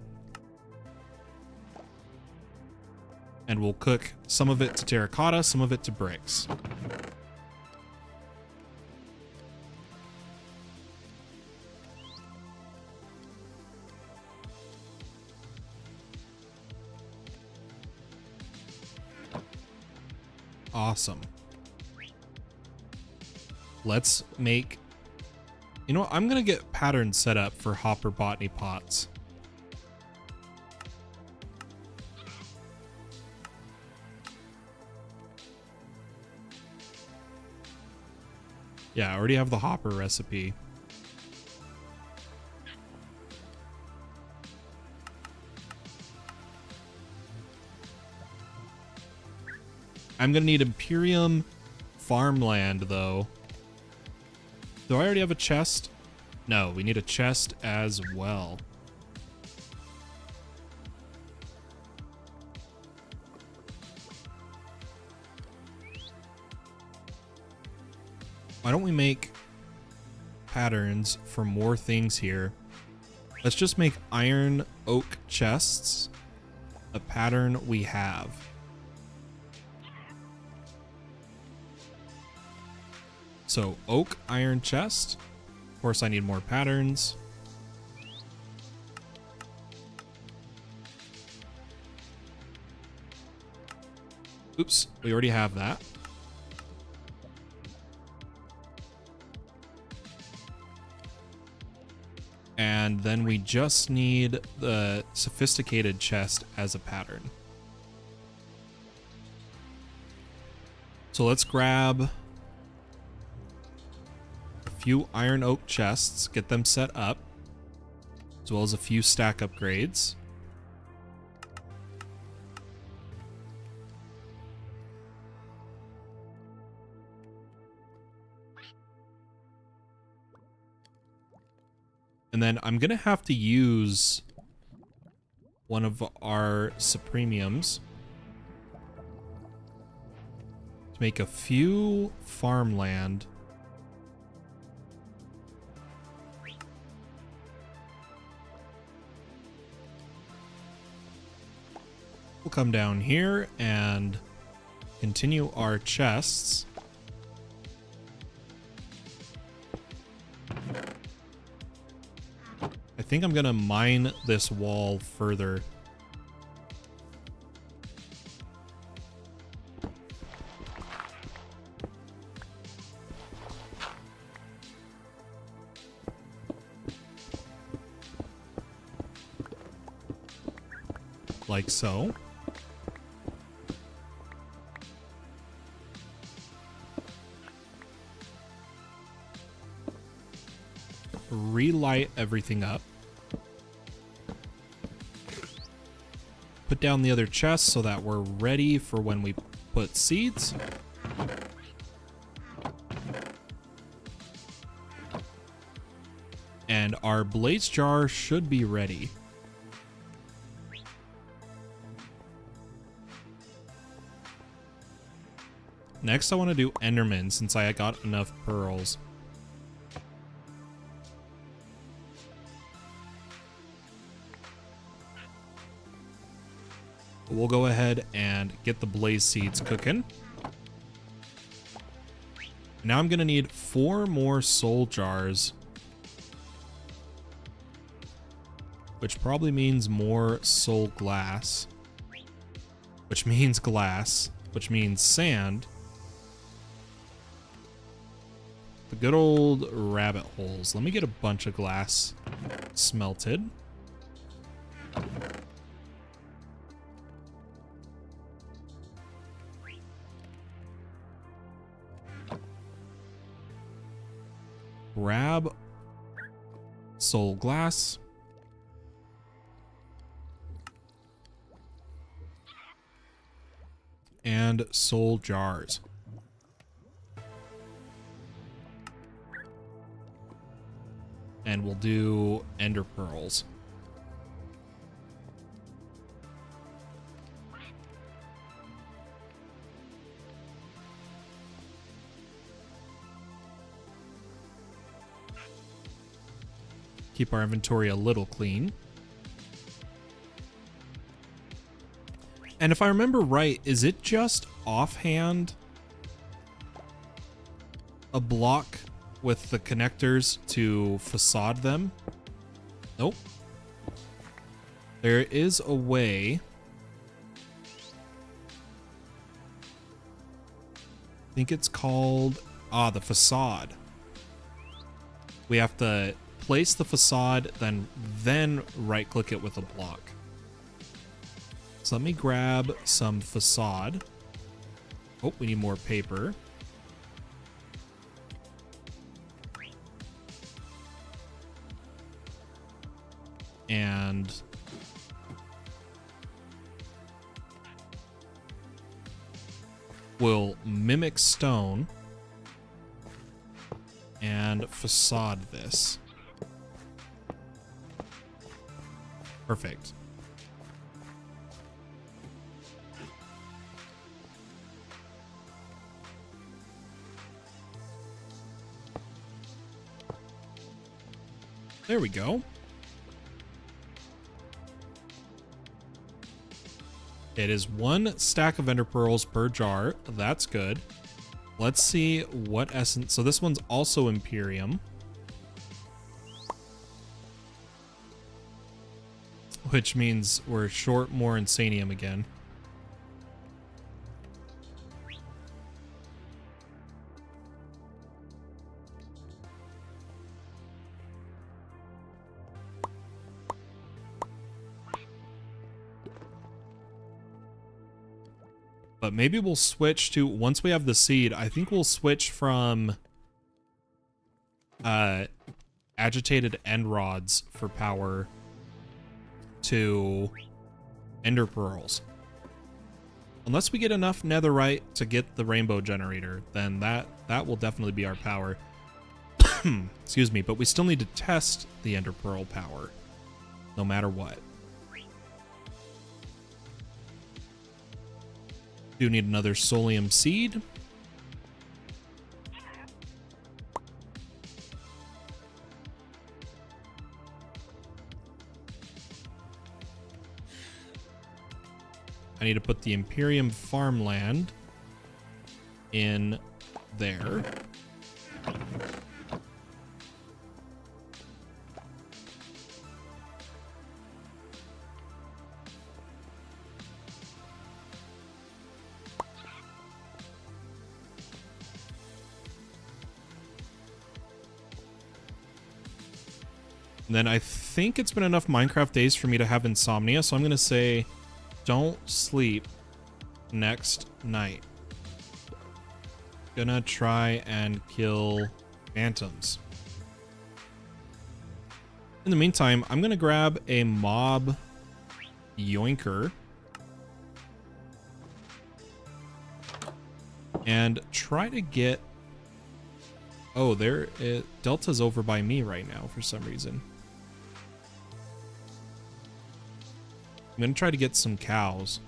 And we'll cook some of it to terracotta, some of it to bricks. Awesome. Let's make... You know what? I'm going to get patterns set up for hopper botany pots. Yeah, I already have the hopper recipe. I'm gonna need Imperium farmland, though. Do I already have a chest? No, we need a chest as well. Why don't we make patterns for more things here? Let's just make iron oak chests a pattern we have. So oak iron chest. Of course, I need more patterns. Oops, we already have that. And then we just need the sophisticated chest as a pattern. So let's grab a few iron oak chests, get them set up, as well as a few stack upgrades. And then I'm going to have to use one of our supremiums to make a few farmland. We'll come down here and continue our chests. I think I'm gonna mine this wall further. Like so. Relight everything up. Put down the other chests so that we're ready for when we put seeds. And our blaze jar should be ready. Next, I want to do Enderman since I got enough pearls. We'll go ahead and get the blaze seeds cooking. Now I'm going to need 4 more soul jars, which probably means more soul glass, which means glass, which means sand. The good old rabbit holes. Let me get a bunch of glass smelted. Grab soul glass. And soul jars. And we'll do ender pearls. Keep our inventory a little clean. And if I remember right, is it just offhand a block with the connectors to facade them? Nope. There is a way think it's called, the facade. We have to place the facade, then right click it with a block. So let me grab some facade. Oh, we need more paper. And we'll mimic stone and facade this. Perfect. There we go. It is 1 stack of ender pearls per jar. That's good. Let's see what essence. So this one's also Imperium, which means we're short more Insanium again. But maybe we'll switch to, once we have the seed, I think we'll switch from agitated end rods for power to ender pearls. Unless we get enough netherite to get the rainbow generator, then that will definitely be our power. Excuse me, but we still need to test the ender pearl power, no matter what. Do need another solium seed. I need to put the Imperium farmland in there. And then I think it's been enough Minecraft days for me to have insomnia, so I'm going to say don't sleep next night. Gonna try and kill phantoms. In the meantime, I'm going to grab a mob yoinker and try to get... Oh, Delta's over by me right now for some reason. I'm going to try to get some cows.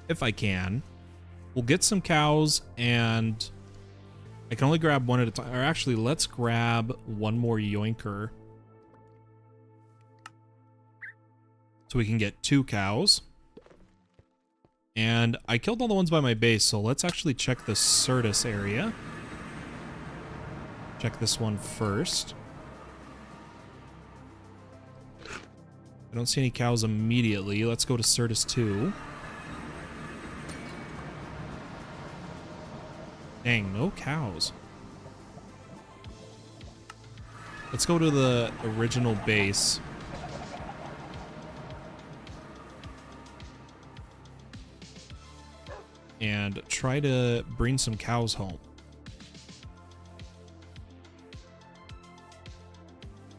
If I can, we'll get some cows, and I can only grab one at a time. Or actually, let's grab one more yoinker so we can get 2 cows. And I killed all the ones by my base, so let's actually check the Certus area. Check this one first. I don't see any cows immediately. Let's go to Certus 2. Dang, no cows. Let's go to the original base. And try to bring some cows home.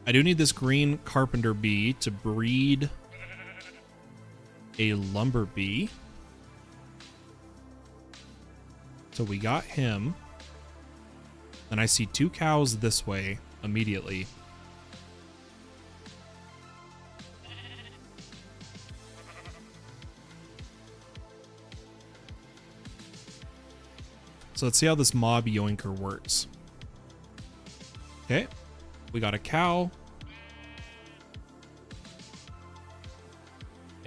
I do need this green carpenter bee to breed a lumber bee. So we got him. And I see 2 cows this way immediately. So let's see how this mob yoinker works. Okay, we got a cow.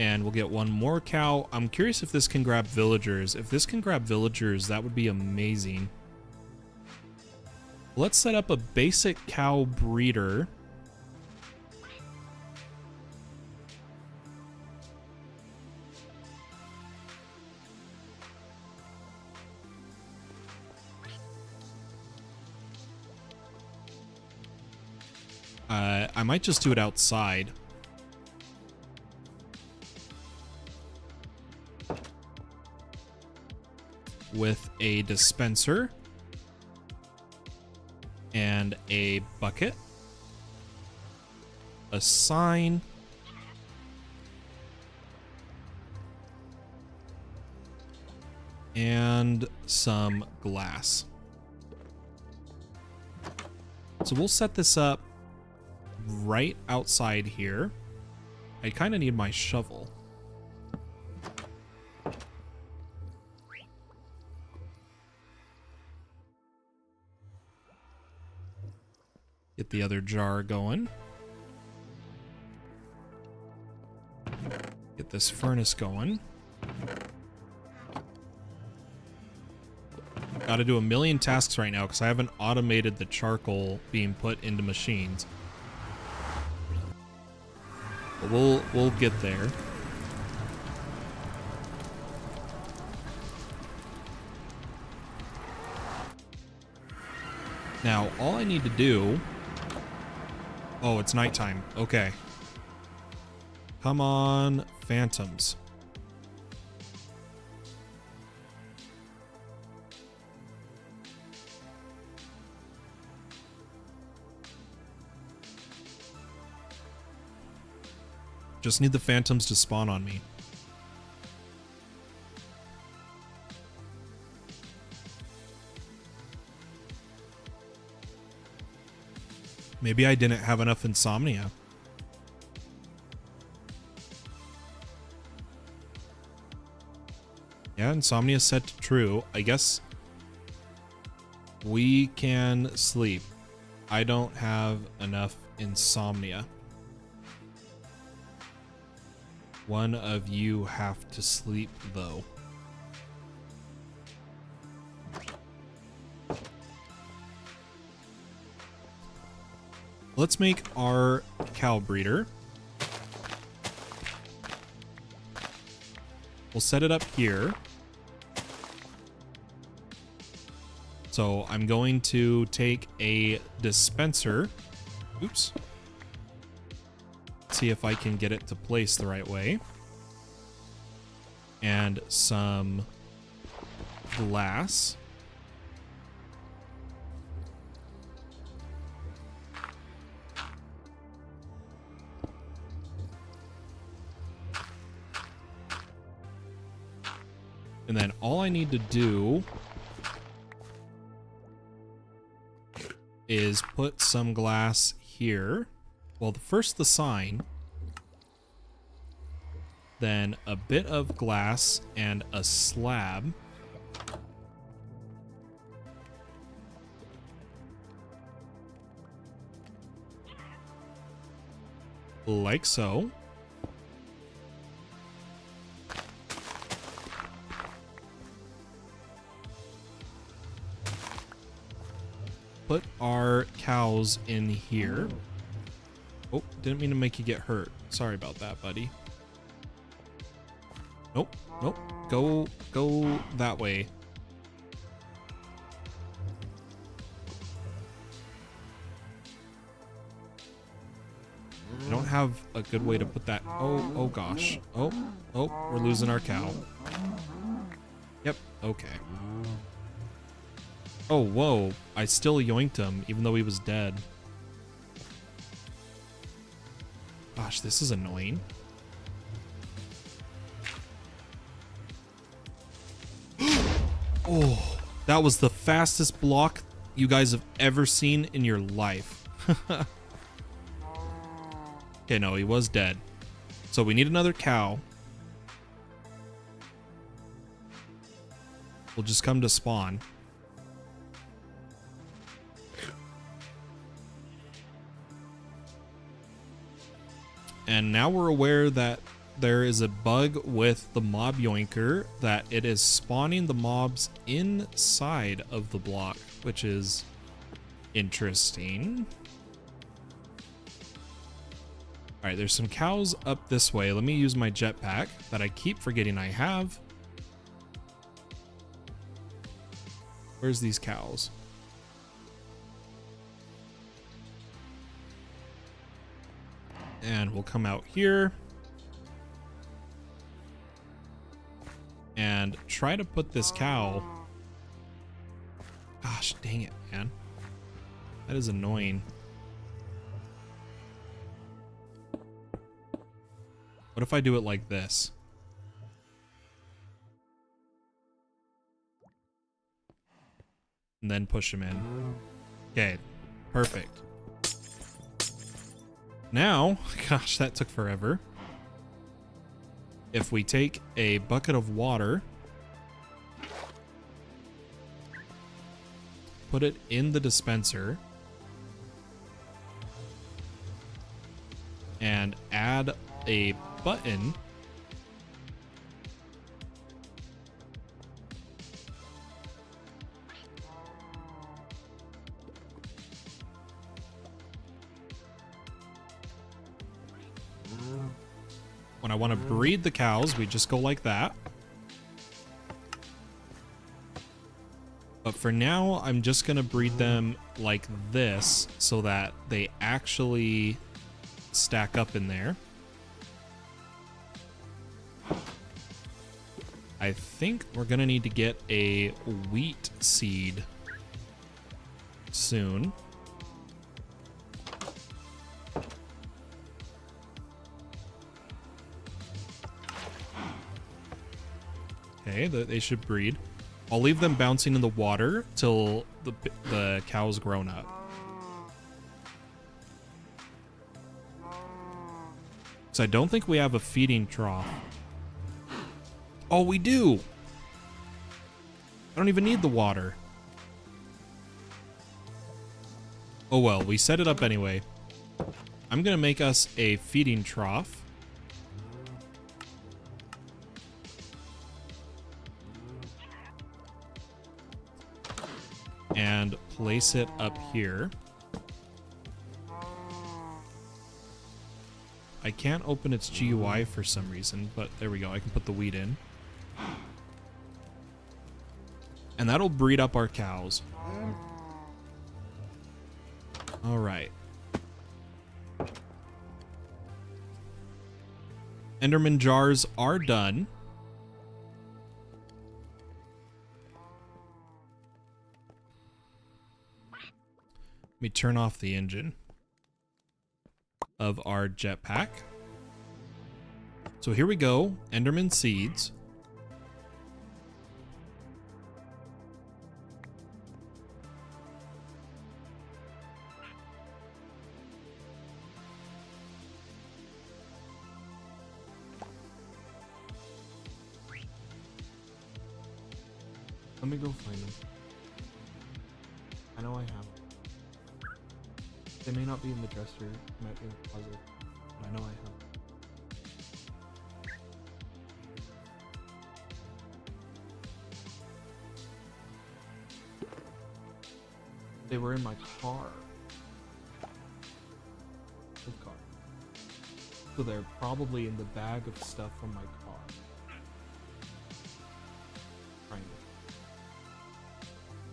And we'll get one more cow. I'm curious if this can grab villagers. If this can grab villagers, that would be amazing. Let's set up a basic cow breeder. I might just do it outside. With a dispenser and a bucket, a sign, and some glass. So we'll set this up right outside here. I kind of need my shovel. Get the other jar going. Get this furnace going. Got to do a million tasks right now because I haven't automated the charcoal being put into machines. But we'll get there. Now, all I need to do... Oh, it's nighttime. Okay. Come on, phantoms. Just need the phantoms to spawn on me. Maybe I didn't have enough insomnia. Yeah, insomnia set to true. I guess we can sleep. I don't have enough insomnia. One of you have to sleep, though. Let's make our cow breeder. We'll set it up here. So I'm going to take a dispenser. Oops. See if I can get it to place the right way. And some glass. And then all I need to do is put some glass here. Well, first the sign, then a bit of glass and a slab. Like so. Put our cows in here. Oh, didn't mean to make you get hurt. Sorry about that, buddy. Nope, nope. Go that way. I don't have a good way to put that. Oh gosh. Oh, we're losing our cow. Yep, okay. Oh, whoa. I still yoinked him, even though he was dead. Gosh, this is annoying. Oh, that was the fastest block you guys have ever seen in your life. Okay, no, he was dead. So we need another cow. We'll just come to spawn. And now we're aware that there is a bug with the mob yoinker, that it is spawning the mobs inside of the block, which is interesting. All right, there's some cows up this way. Let me use my jetpack that I keep forgetting I have. Where's these cows? And we'll come out here and try to put this cow. Gosh, dang it, man. That is annoying. What if I do it like this? And then push him in. Okay, perfect. Now, gosh, that took forever. If we take a bucket of water, put it in the dispenser, and add a button, when I want to breed the cows, we just go like that. But for now, I'm just going to breed them like this so that they actually stack up in there. I think we're going to need to get a wheat seed soon. Okay, they should breed. I'll leave them bouncing in the water till the cow's grown up. So I don't think we have a feeding trough. Oh, we do! I don't even need the water. Oh well, we set it up anyway. I'm gonna make us a feeding trough. And place it up here. I can't open its GUI for some reason, but there we go. I can put the wheat in. And that'll breed up our cows. All right. Enderman jars are done. Let me turn off the engine of our jetpack. So here we go, Enderman seeds. Let me go find them. I know I have. They may not be in the dresser, they might be in the closet, but I know I have. They were in my car. The car. So they're probably in the bag of stuff from my car. Kind of.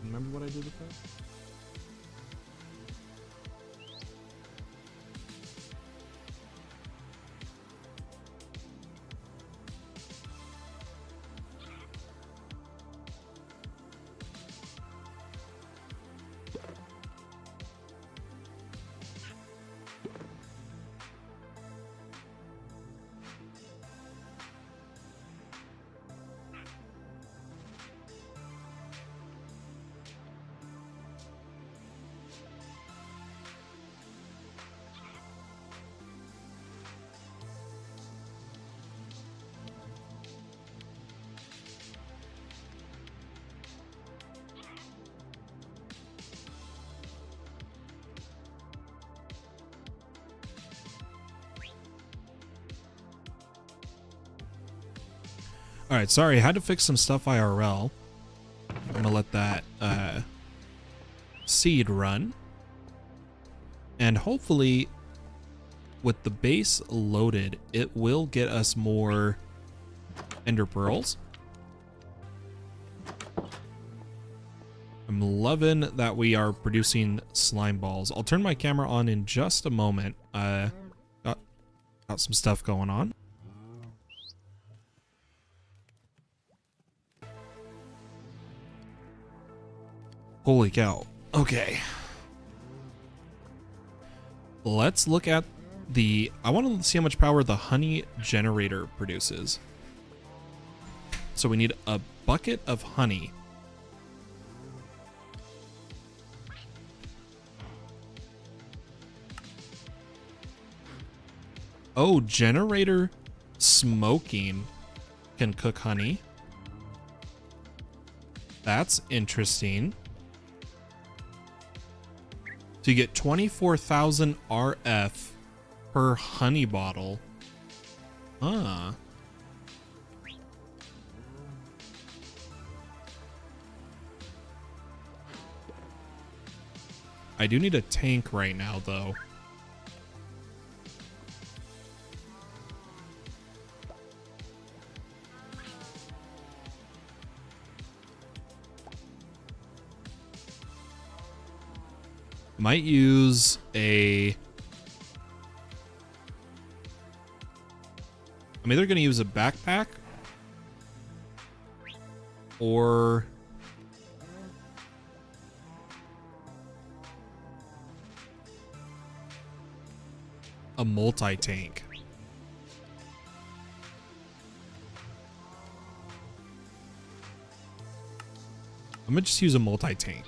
Remember what I did with that? All right, sorry, I had to fix some stuff IRL. I'm gonna let that seed run. And hopefully with the base loaded, it will get us more ender pearls. I'm loving that we are producing slime balls. I'll turn my camera on in just a moment. Got some stuff going on. Holy cow. Okay. Let's look at I want to see how much power the honey generator produces. So we need a bucket of honey. Oh, generator smoking can cook honey. That's interesting. So you get 24,000 RF per honey bottle. Huh. I do need a tank right now, though. Might use I'm either going to use a backpack or a multi-tank. I'm going to just use a multi-tank.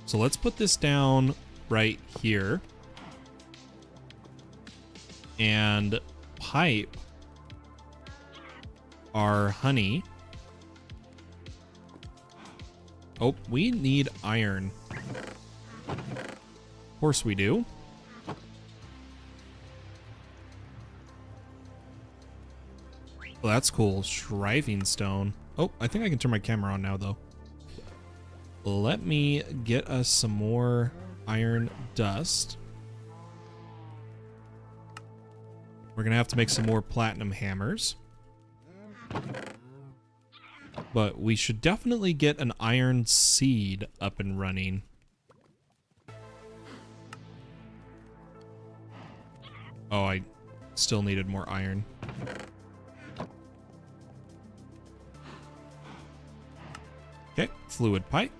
So let's put this down right here and pipe our honey. Oh, we need iron. Of course we do. Well, that's cool. Shriving stone. Oh, I think I can turn my camera on now, though. Let me get us some more iron dust. We're gonna have to make some more platinum hammers. But we should definitely get an iron seed up and running. Oh, I still needed more iron. Okay, fluid pipe.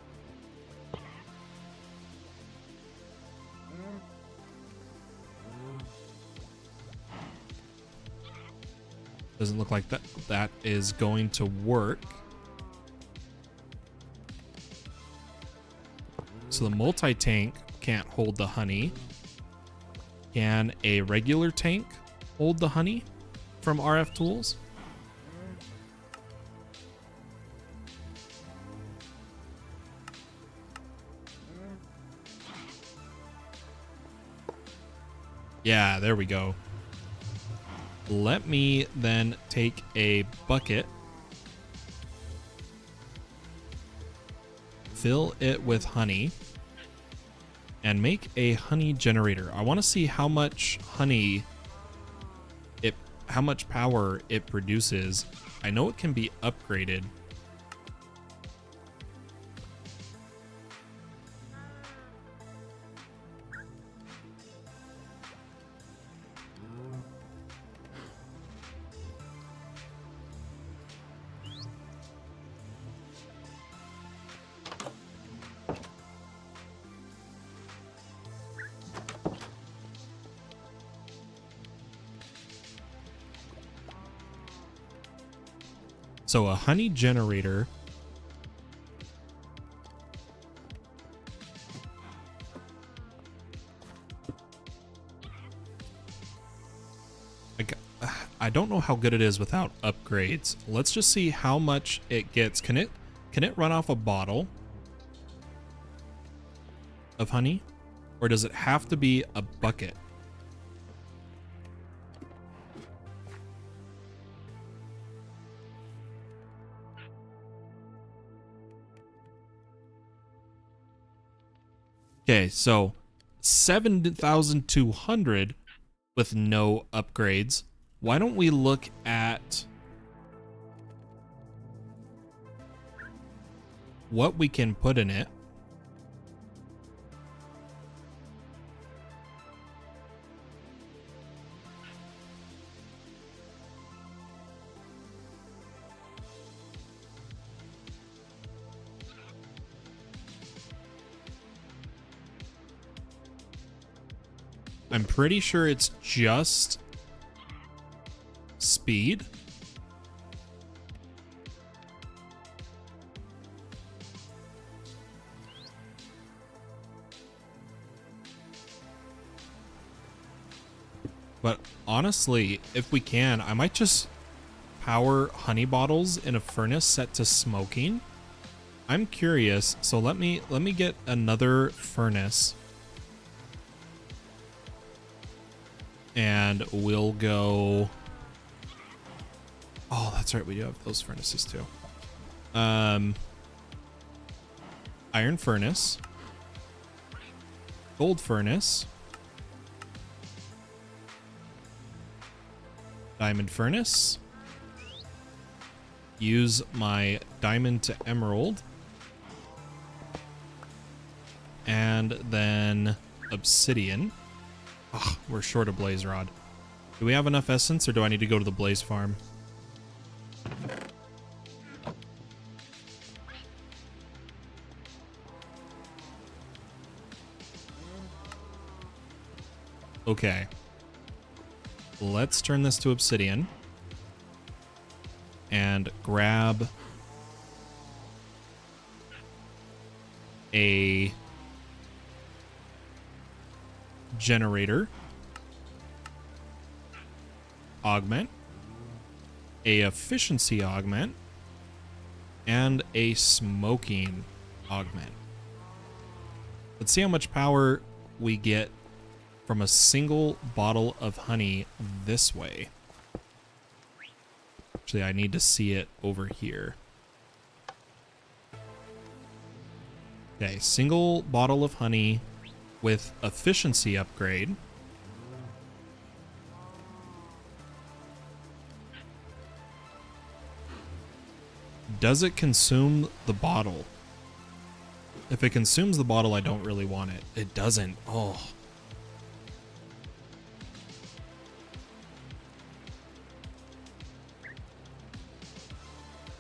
Doesn't look like that is going to work. So the multi-tank can't hold the honey. Can a regular tank hold the honey from RF Tools? Yeah, there we go. Let me then take a bucket, fill it with honey, and make a honey generator. I want to see how much how much power it produces. I know it can be upgraded. So a honey generator I don't know how good it is without upgrades. Let's just see how much it gets. Can it run off a bottle of honey, or does it have to be a bucket? Okay, so 7,200 with no upgrades. Why don't we look at what we can put in it? I'm pretty sure it's just speed. But honestly, if we can, I might just power honey bottles in a furnace set to smoking. I'm curious, so let me get another furnace. And we'll go... Oh, that's right, we do have those furnaces too. Iron furnace. Gold furnace. Diamond furnace. Use my diamond to emerald. And then obsidian. Oh, we're short a blaze rod. Do we have enough essence, or do I need to go to the blaze farm? Okay. Let's turn this to obsidian. And grab a generator, augment, a efficiency augment, and a smoking augment. Let's see how much power we get from a single bottle of honey this way. Actually, I need to see it over here. Okay, single bottle of honey with efficiency upgrade. Does it consume the bottle? If it consumes the bottle, I don't really want it. It doesn't. Oh.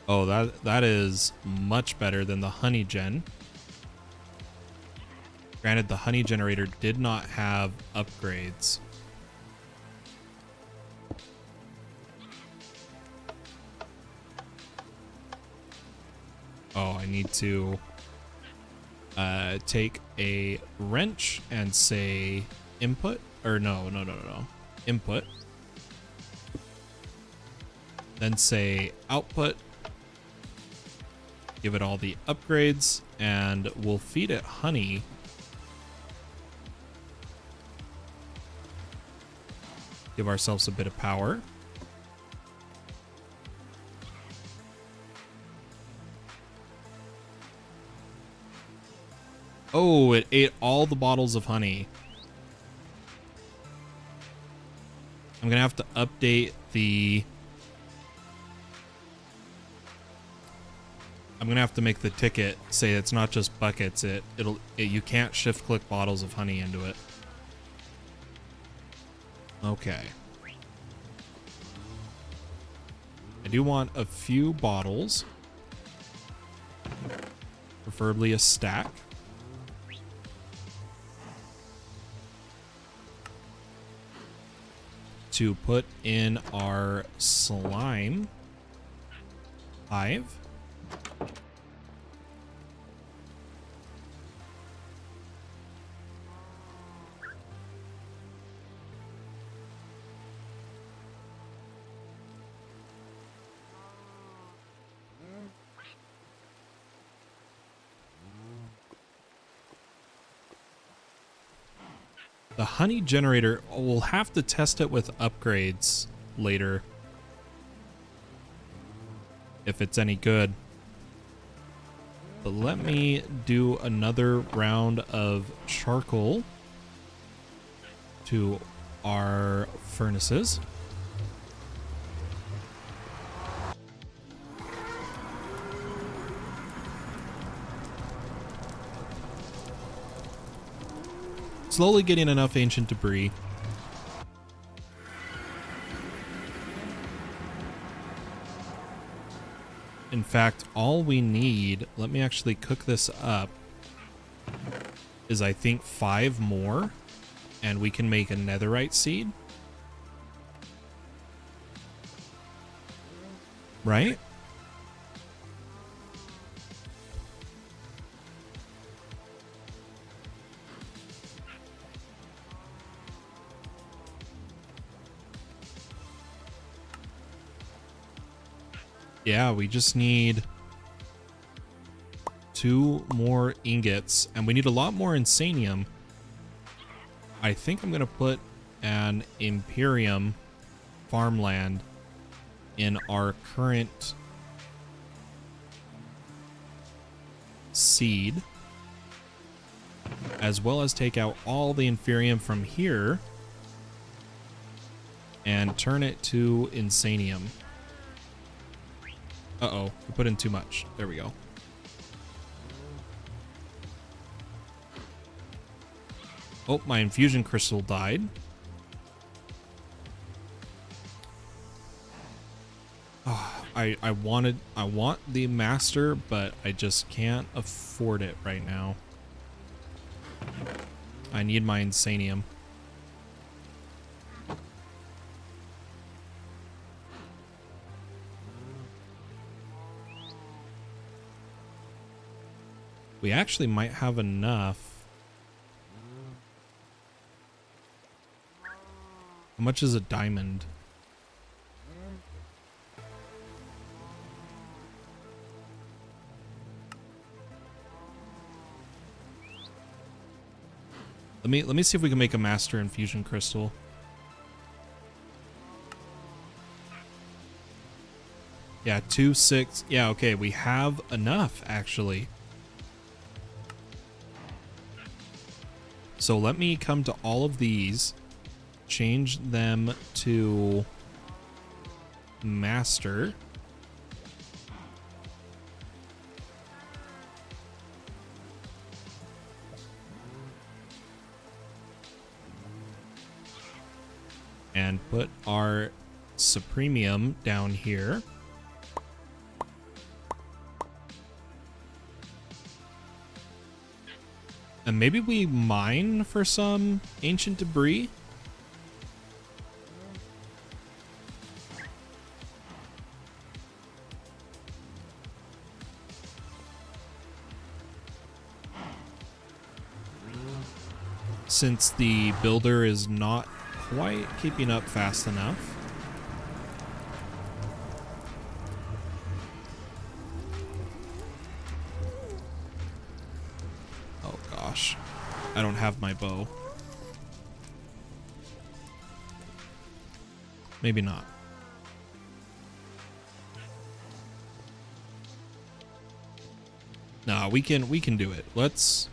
Oh, that is much better than the honey gen. Granted, the honey generator did not have upgrades. Oh, I need to take a wrench and say input, or no. Input. Then say output. Give it all the upgrades, and we'll feed it honey. Give ourselves a bit of power. Oh, it ate all the bottles of honey. I'm gonna have to update the... I'm gonna have to make the ticket say it's not just buckets. You can't shift click bottles of honey into it. Okay. I do want a few bottles, preferably a stack. To put in our slime hive. The honey generator, we'll have to test it with upgrades later. If it's any good. But let me do another round of charcoal to our furnaces. Slowly getting enough ancient debris. In fact, all we need, let me actually cook this up, is I think 5 more, and we can make a netherite seed. Right? Yeah, we just need 2 more ingots, and we need a lot more insanium. I think I'm going to put an Imperium farmland in our current seed, as well as take out all the Inferium from here and turn it to Insanium. Uh-oh, we put in too much. There we go. Oh, my infusion crystal died. Oh, I want the master, but I just can't afford it right now. I need my insanium. We actually might have enough. How much is a diamond? Let me see if we can make a master infusion crystal. Yeah, 2, 6. Yeah, okay, we have enough actually. So let me come to all of these, change them to master. And put our supremium down here. And maybe we mine for some ancient debris. Since the builder is not quite keeping up fast enough. Oh gosh, I don't have my bow. Maybe not. Nah, we can do it. Let's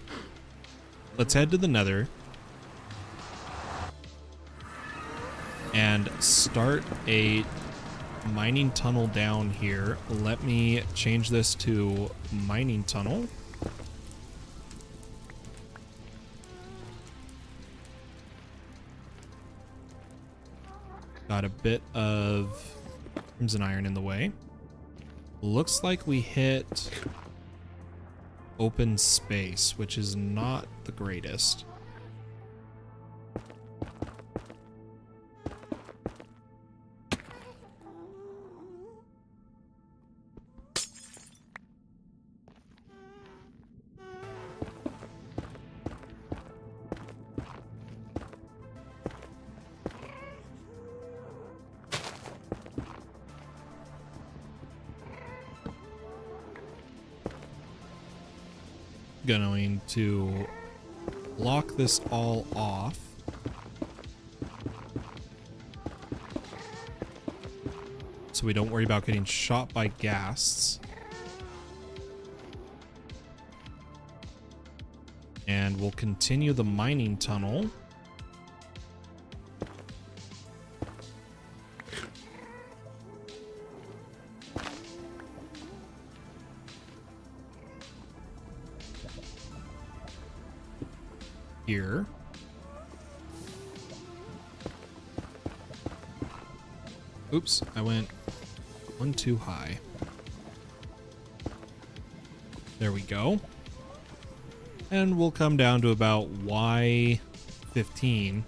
head to the Nether and start a mining tunnel down here. Let me change this to mining tunnel. Got a bit of crimson iron in the way. Looks like we hit open space, which is not the greatest. Going to block this all off. So we don't worry about getting shot by ghasts. And we'll continue the mining tunnel. Here. Oops, I went one too high. There we go. And we'll come down to about Y15.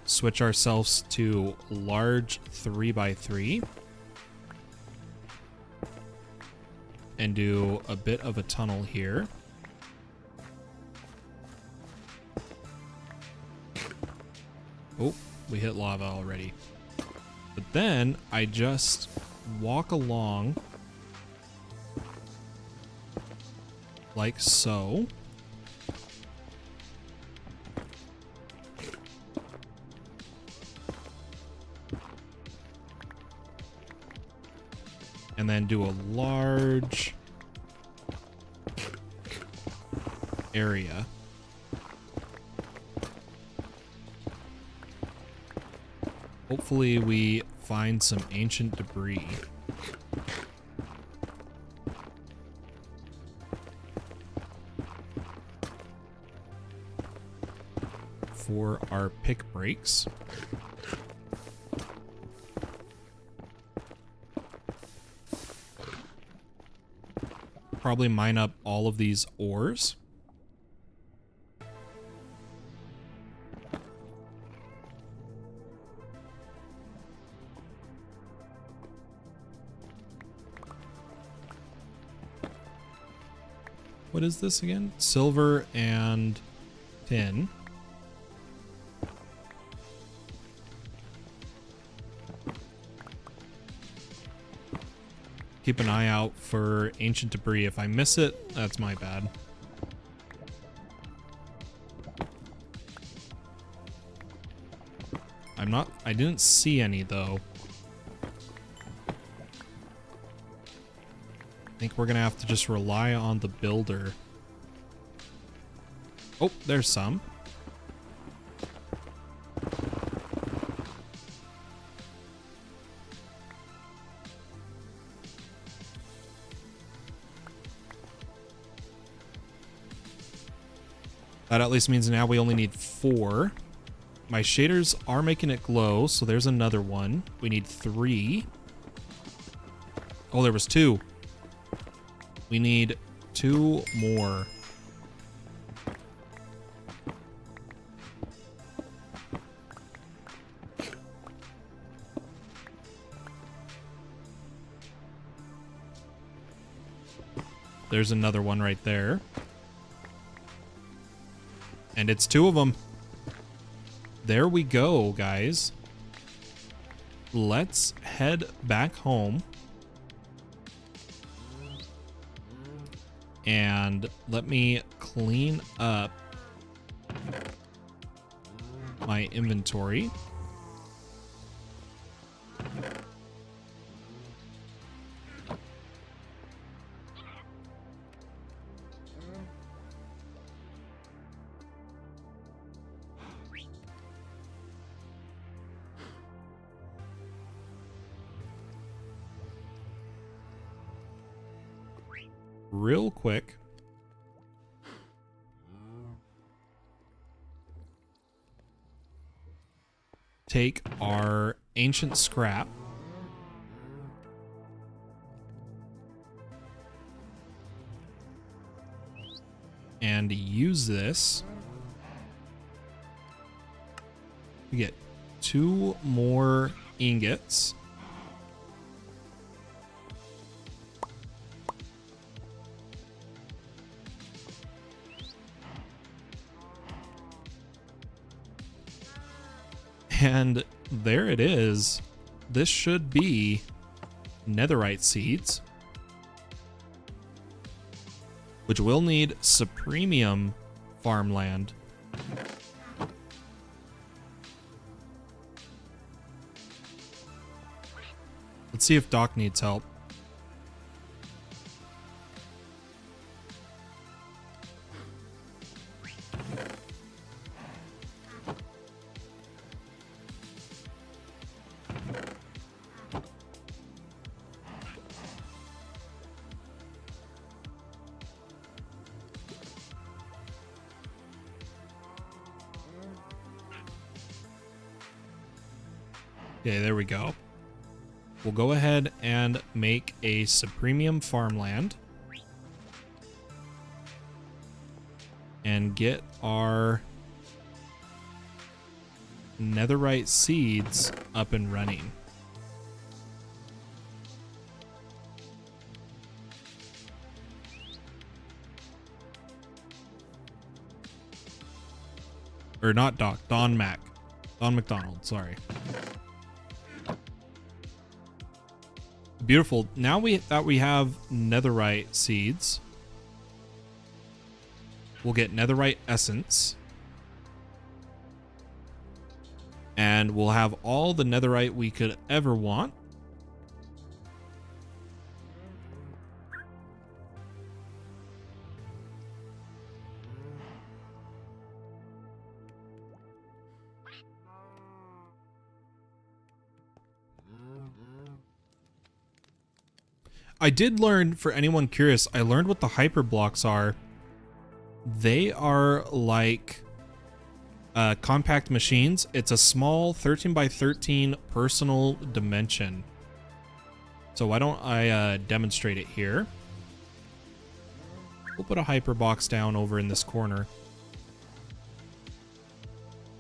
Switch ourselves to large 3x3. And do a bit of a tunnel here. Oh, we hit lava already. But then I just walk along like so. And then do a large area. Hopefully we find some ancient debris. For our pick breaks. Probably mine up all of these ores. What is this again? Silver and tin. Keep an eye out for ancient debris. If I miss it, that's my bad. I didn't see any though. I think we're gonna have to just rely on the builder. Oh, there's some. That at least means now we only need 4. My shaders are making it glow, so there's another one. We need 3. Oh, there was 2. We need 2 more. There's another one right there. And it's 2 of them. There we go, guys. Let's head back home. And let me clean up my inventory. Real quick. Take our ancient scrap. And use this to get 2 more ingots. And there it is. This should be Netherite seeds, which will need supremium farmland. Let's see if Doc needs help. Okay, there we go. We'll go ahead and make a supremium farmland. And get our netherite seeds up and running. Or not Doc, Don McDonald, sorry. Beautiful. Now that we have netherite seeds, we'll get netherite essence. And we'll have all the netherite we could ever want. I did learn, for anyone curious, I learned what the hyper blocks are. They are like compact machines. It's a small 13 by 13 personal dimension. So why don't I demonstrate it here? We'll put a hyper box down over in this corner.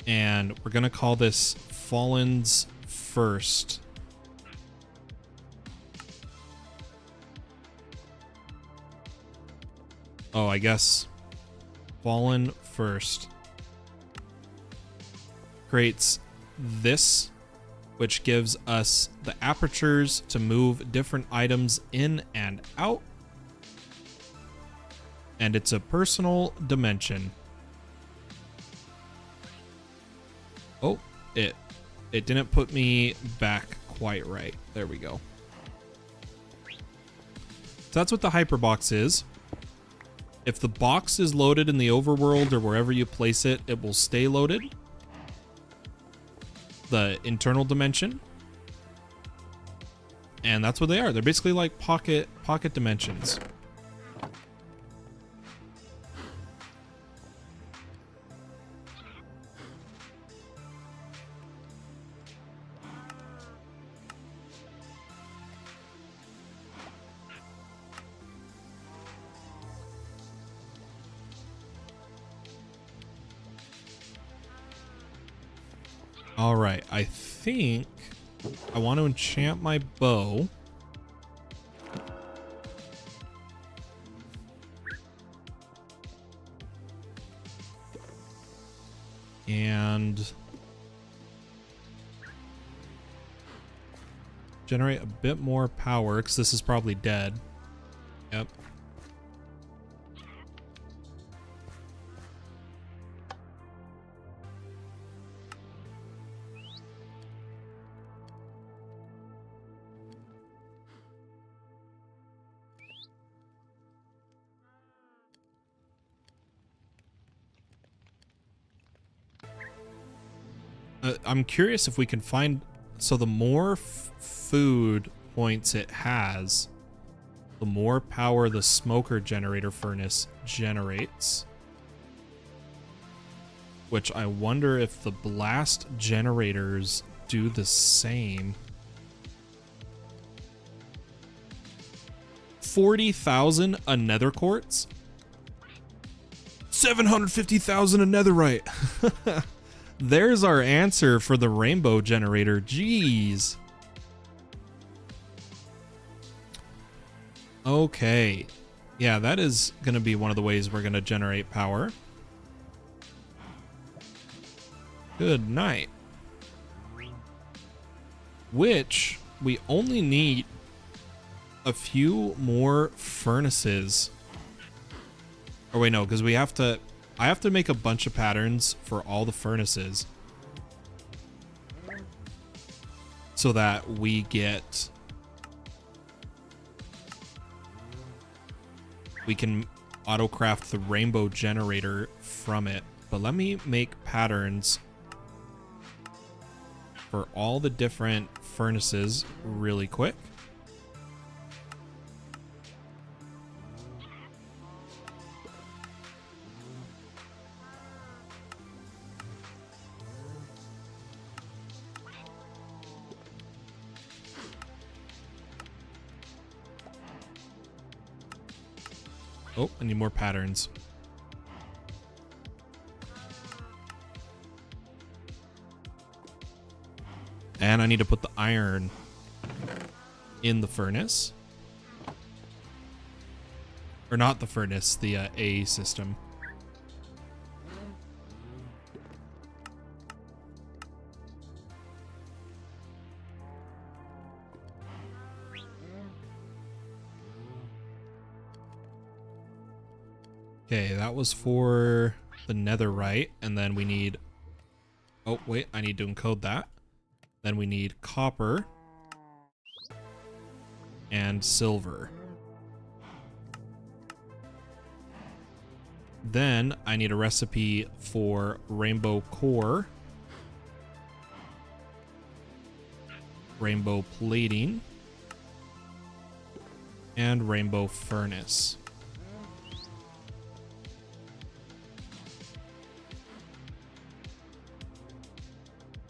And we're going to call this Fallen's First. Oh, I guess Fallen First creates this, which gives us the apertures to move different items in and out. And it's a personal dimension. Oh, it didn't put me back quite right. There we go. So that's what the hyperbox is. If the box is loaded in the overworld or wherever you place it, it will stay loaded. The internal dimension. And that's what they are. They're basically like pocket dimensions. All right, I think I want to enchant my bow. And generate a bit more power, because this is probably dead. Yep. I'm curious if we can find... So the more food points it has, the more power the smoker generator furnace generates. Which I wonder if the blast generators do the same. 40,000 a nether quartz? 750,000 a netherite! There's our answer for the rainbow generator. Jeez. Okay. Yeah, that is going to be one of the ways we're going to generate power. Good night. Which we only need a few more furnaces. Or wait, no, because we have to... I have to make a bunch of patterns for all the furnaces so that we can auto-craft the rainbow generator from it. But let me make patterns for all the different furnaces really quick. Oh, I need more patterns. And I need to put the iron in the furnace. Or not the furnace, the A system. Okay, that was for the Netherite, and then we need... Oh, wait, I need to encode that. Then we need copper and silver. Then I need a recipe for rainbow core, rainbow plating, and rainbow furnace.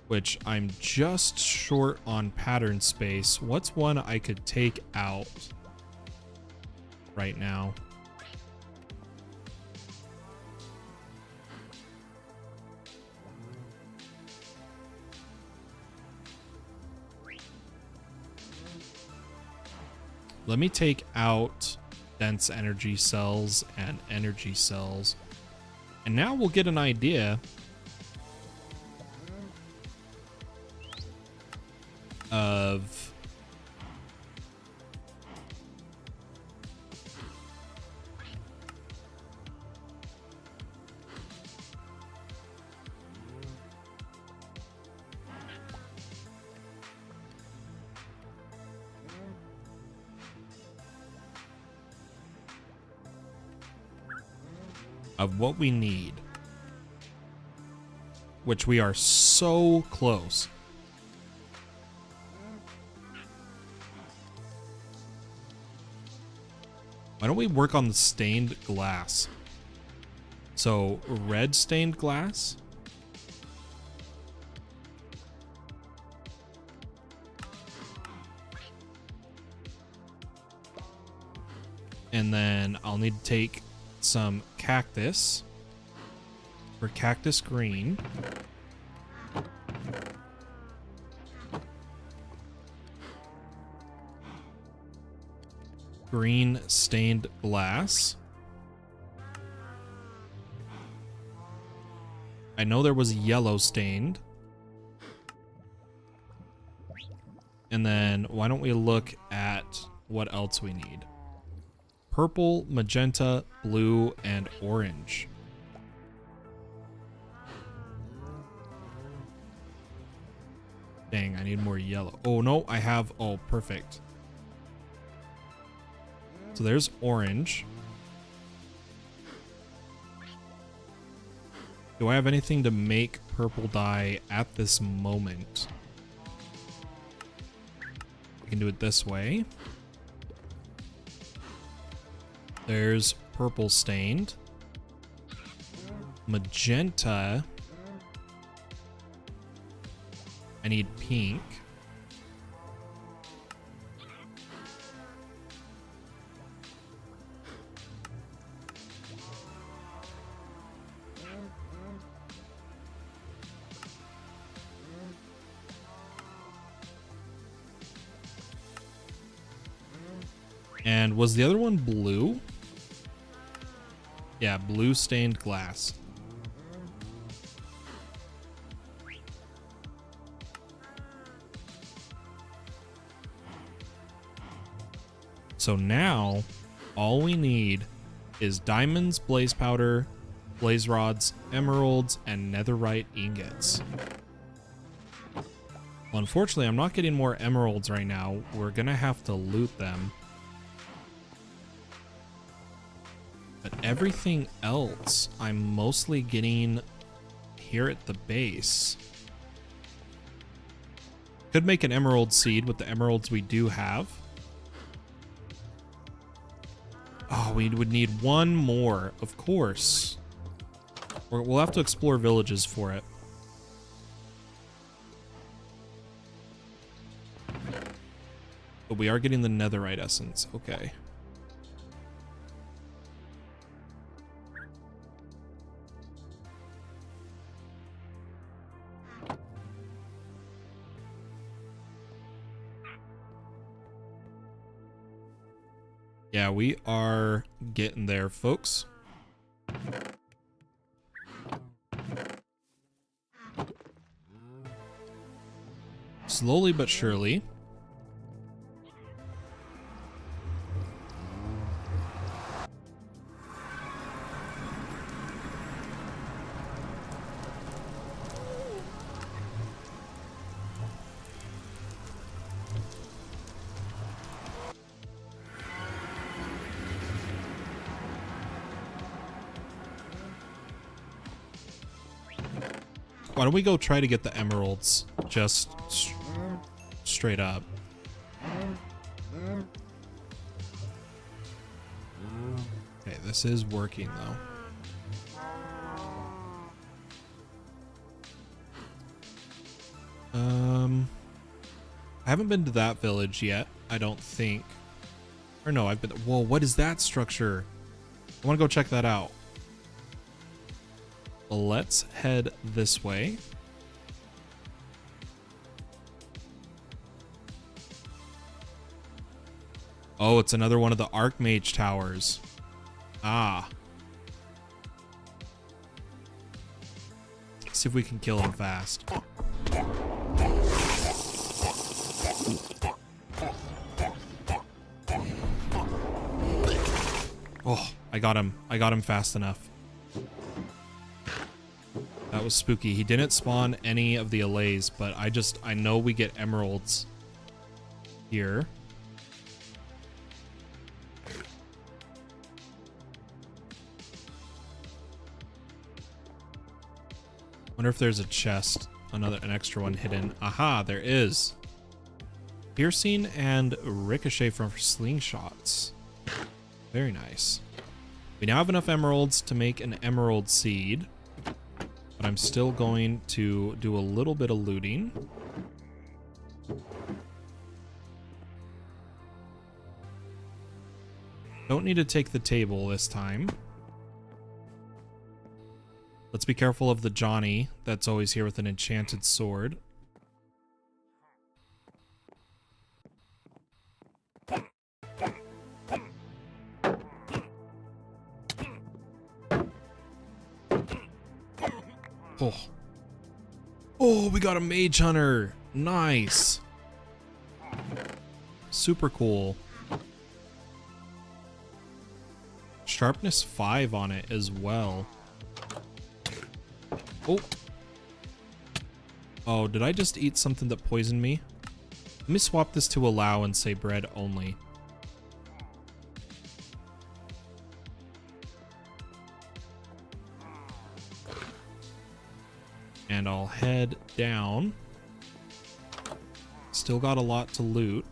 Which I'm just short on pattern space. What's one I could take out right now? Let me take out dense energy cells and energy cells. And now we'll get an idea of what we need, which we are so close. Why don't we work on the stained glass? So, red stained glass. And then I'll need to take some cactus for cactus green. Green stained glass. I know there was yellow stained. And then why don't we look at what else we need? Purple, magenta, blue, and orange. Dang, I need more yellow. Oh no, I have, oh, perfect. So there's orange. Do I have anything to make purple dye at this moment? We can do it this way. There's purple stained. Magenta. I need pink. And was the other one blue? Yeah, blue stained glass. So now, all we need is diamonds, blaze powder, blaze rods, emeralds, and netherite ingots. Well, unfortunately, I'm not getting more emeralds right now. We're gonna have to loot them. But everything else, I'm mostly getting here at the base. Could make an emerald seed with the emeralds we do have. Oh, we would need one more, of course. We'll have to explore villages for it. But we are getting the netherite essence. Okay. Yeah, we are getting there, folks. Slowly but surely. Why don't we go try to get the emeralds just straight up? Okay, this is working though. I haven't been to that village yet, I don't think. Or no, I've been. Whoa, what is that structure? I want to go check that out. Let's head this way. Oh, it's another one of the Archmage towers. Ah. See if we can kill him fast. Oh, I got him. I got him fast enough. That was spooky. He didn't spawn any of the allays, but I know we get emeralds here. Wonder if there's a chest, an extra one hidden. Aha, there is. Piercing and ricochet from slingshots. Very nice. We now have enough emeralds to make an emerald seed. But I'm still going to do a little bit of looting. Don't need to take the table this time. Let's be careful of the Johnny that's always here with an enchanted sword. Oh. Oh, we got a mage hunter. Nice. Super cool. Sharpness 5 on it as well. Oh. Oh, did I just eat something that poisoned me? Let me swap this to allow and say bread only. And I'll head down. Still got a lot to loot.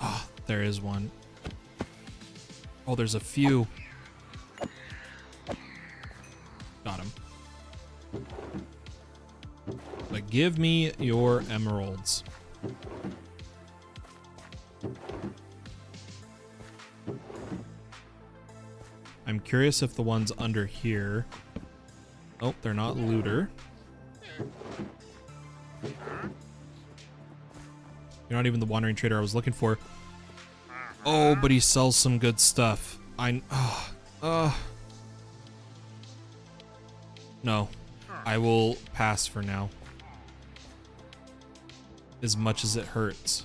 Ah, there is one. Oh, there's a few. Got him. But give me your emeralds. I'm curious if the ones under here... Oh, they're not looter. You're not even the wandering trader I was looking for. Oh, but he sells some good stuff. No, I will pass for now. As much as it hurts.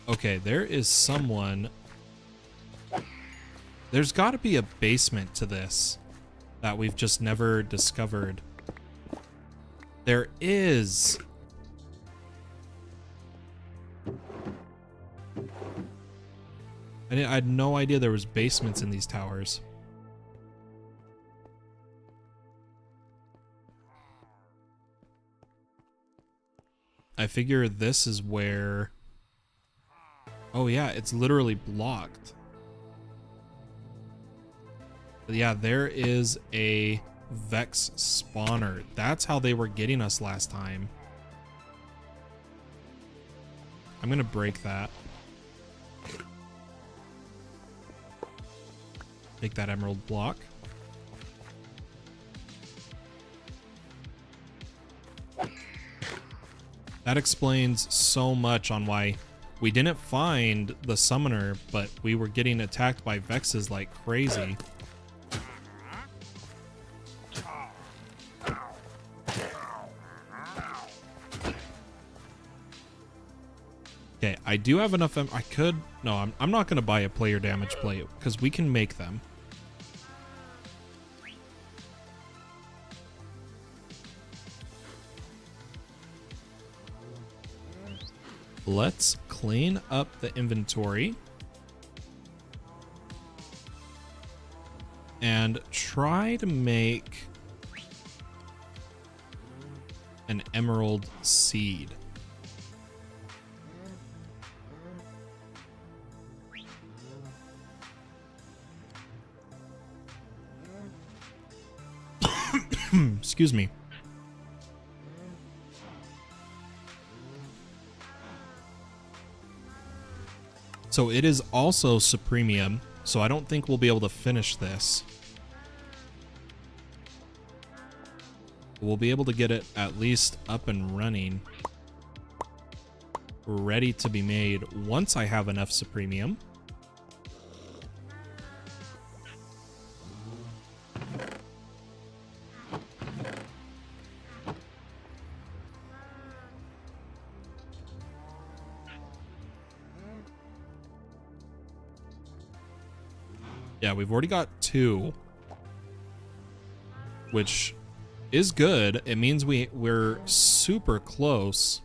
Okay, there is someone. There's got to be a basement to this that we've just never discovered. There is. I had no idea there was basements in these towers. I figure this is where... Oh yeah, it's literally blocked. But yeah, there is a Vex spawner. That's how they were getting us last time. I'm gonna break that. Take that emerald block. That explains so much on why we didn't find the summoner, but we were getting attacked by Vexes like crazy. Okay, I do have enough. I could. No, I'm not going to buy a player damage plate because we can make them. Let's clean up the inventory and try to make an emerald seed. Excuse me. So it is also Supremium, so I don't think we'll be able to finish this. We'll be able to get it at least up and running, ready to be made once I have enough Supremium. Yeah, we've already got 2, which is good. It means we're super close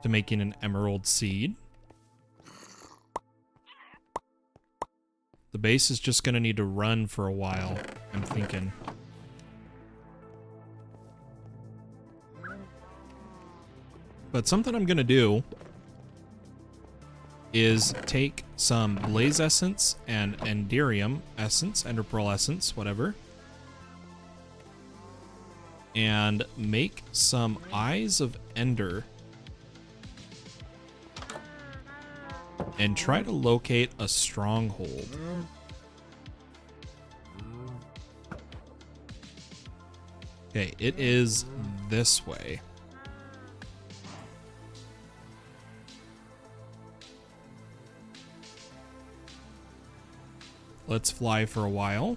to making an emerald seed. The base is just going to need to run for a while, I'm thinking. But something I'm going to do is take some blaze essence and enderium essence, ender pearl essence, whatever, and make some eyes of ender and try to locate a stronghold. Okay, it is this way. Let's fly for a while.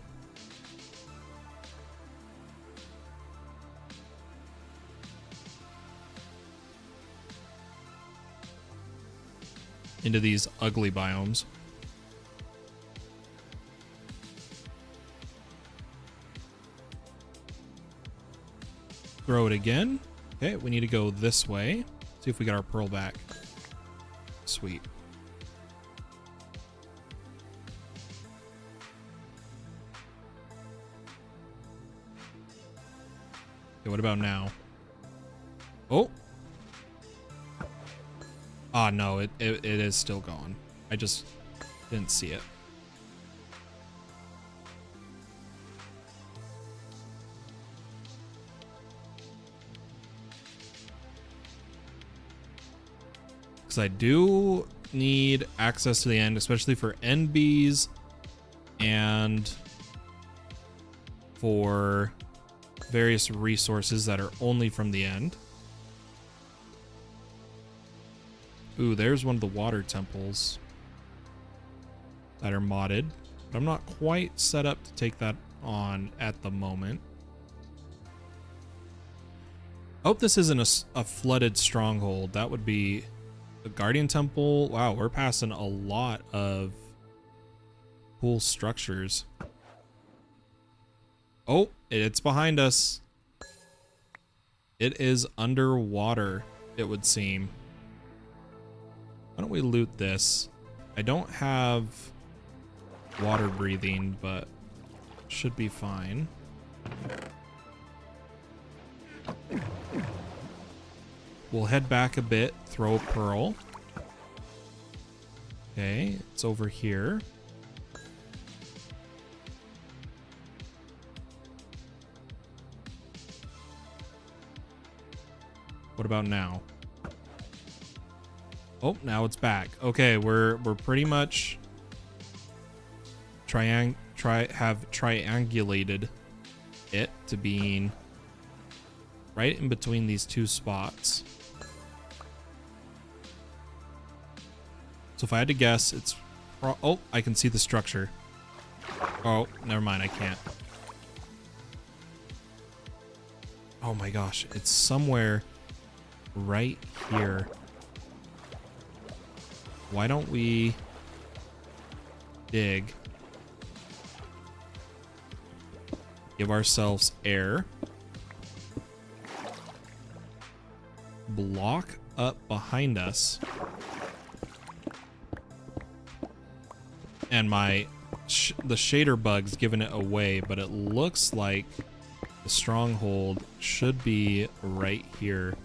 Into these ugly biomes. Throw it again. Okay, we need to go this way. See if we get our pearl back. Sweet. Okay, what about now? Oh! Ah, no, it is still gone. I just didn't see it. Because I do need access to the end, especially for NBs and for various resources that are only from the end. Ooh, there's one of the water temples that are modded, but I'm not quite set up to take that on at the moment. I hope this isn't a flooded stronghold. That would be a guardian temple. Wow, we're passing a lot of cool structures. Oh, it's behind us. It is underwater, it would seem. Why don't we loot this? I don't have water breathing, but should be fine. We'll head back a bit, throw a pearl. Okay, it's over here. What about now? Oh, now it's back. Okay, we're pretty much triangulated it to being right in between these two spots. So if I had to guess, it's oh, I can see the structure. Oh, never mind, I can't. Oh my gosh, it's somewhere right here. Why don't we dig? Give ourselves air. Block up behind us. And the shader bug's giving it away, but it looks like the stronghold should be right here.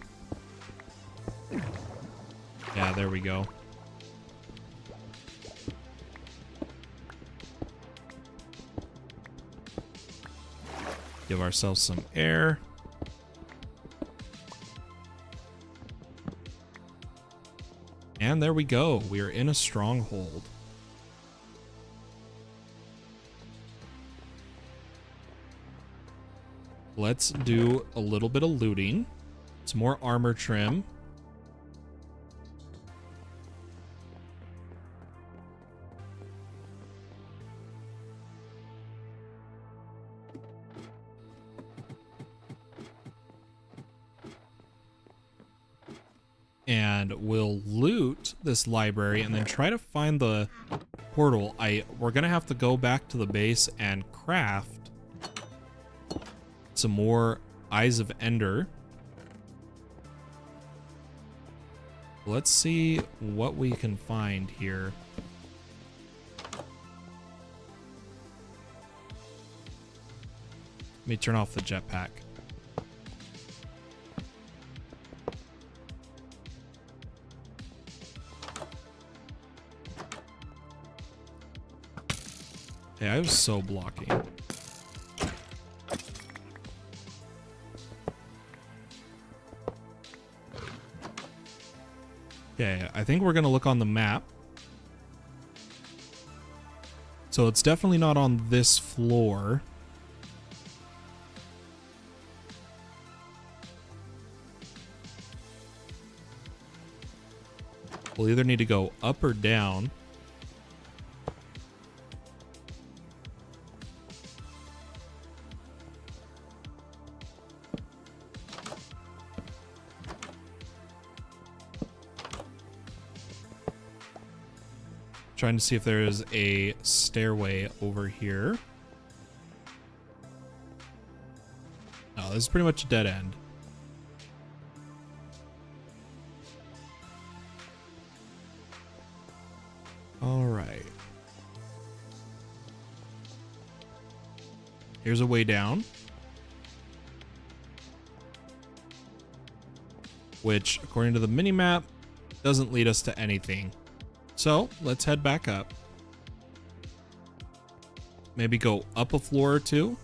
Yeah, there we go. Give ourselves some air. And there we go. We are in a stronghold. Let's do a little bit of looting. Some more armor trim. And we'll loot this library and then try to find the portal. We're gonna have to go back to the base and craft some more Eyes of Ender. Let's see what we can find here. Let me turn off the jetpack. Hey, I was so blocking. Okay, I think we're gonna look on the map. So it's definitely not on this floor. We'll either need to go up or down. Trying to see if there is a stairway over here. No, this is pretty much a dead end. All right. Here's a way down, which, according to the minimap, doesn't lead us to anything. So let's head back up. Maybe go up a floor or two.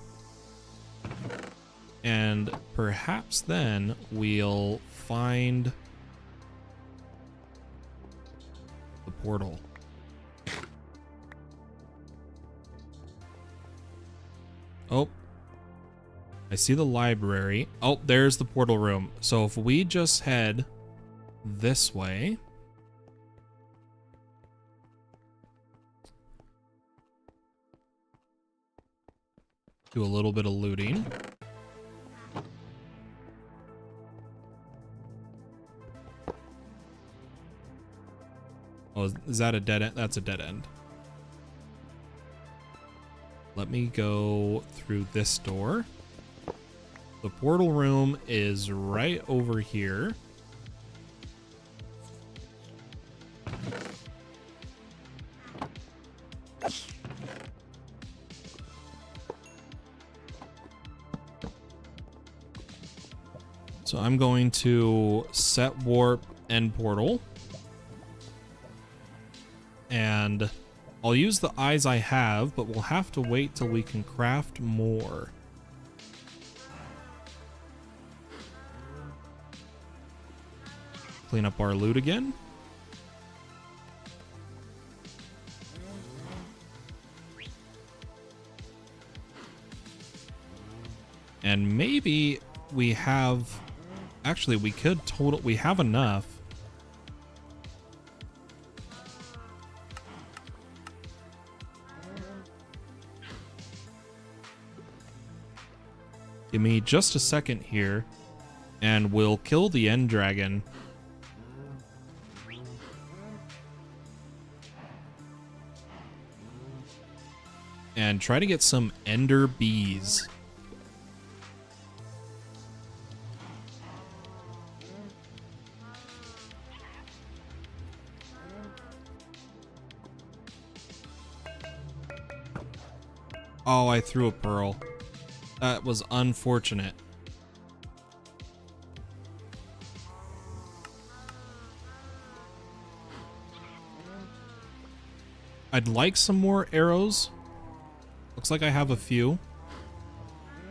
And perhaps then we'll find the portal. Oh, I see the library. Oh, there's the portal room. So if we just head this way. Do a little bit of looting. Oh, is that a dead end? That's a dead end. Let me go through this door. The portal room is right over here. So I'm going to set warp end portal. And I'll use the eyes I have, but we'll have to wait till we can craft more. Clean up our loot again. And maybe we have... Actually, we could total... We have enough. Give me just a second here, and we'll kill the end dragon. And try to get some ender bees. Oh, I threw a pearl. That was unfortunate. I'd like some more arrows. Looks like I have a few.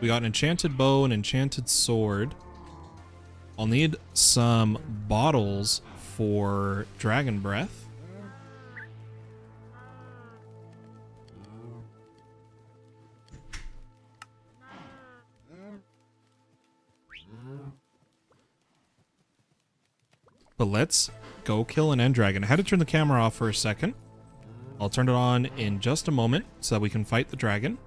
We got an enchanted bow, an enchanted sword. I'll need some bottles for dragon breath. But let's go kill an end dragon. I had to turn the camera off for a second. I'll turn it on in just a moment so that we can fight the dragon.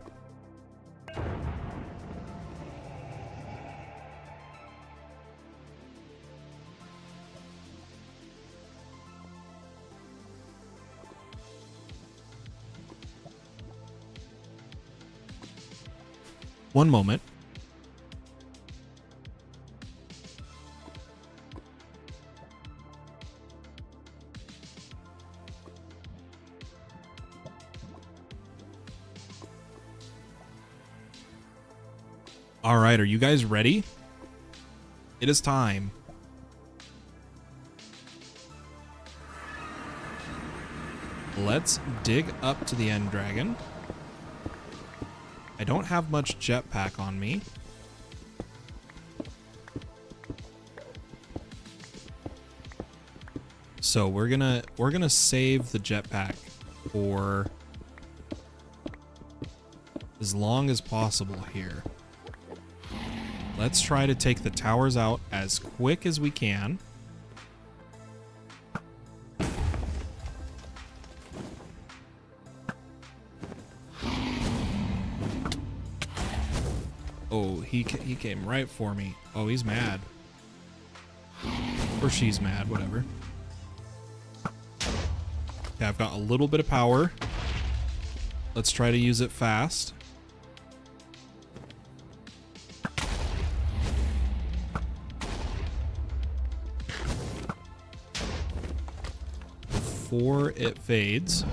One moment. All right, are you guys ready? It is time. Let's dig up to the end dragon. I don't have much jetpack on me. So we're gonna save the jetpack for as long as possible here. Let's try to take the towers out as quick as we can. Oh, he came right for me. Oh, he's mad. Or she's mad, whatever. Okay, I've got a little bit of power. Let's try to use it fast. Before it fades.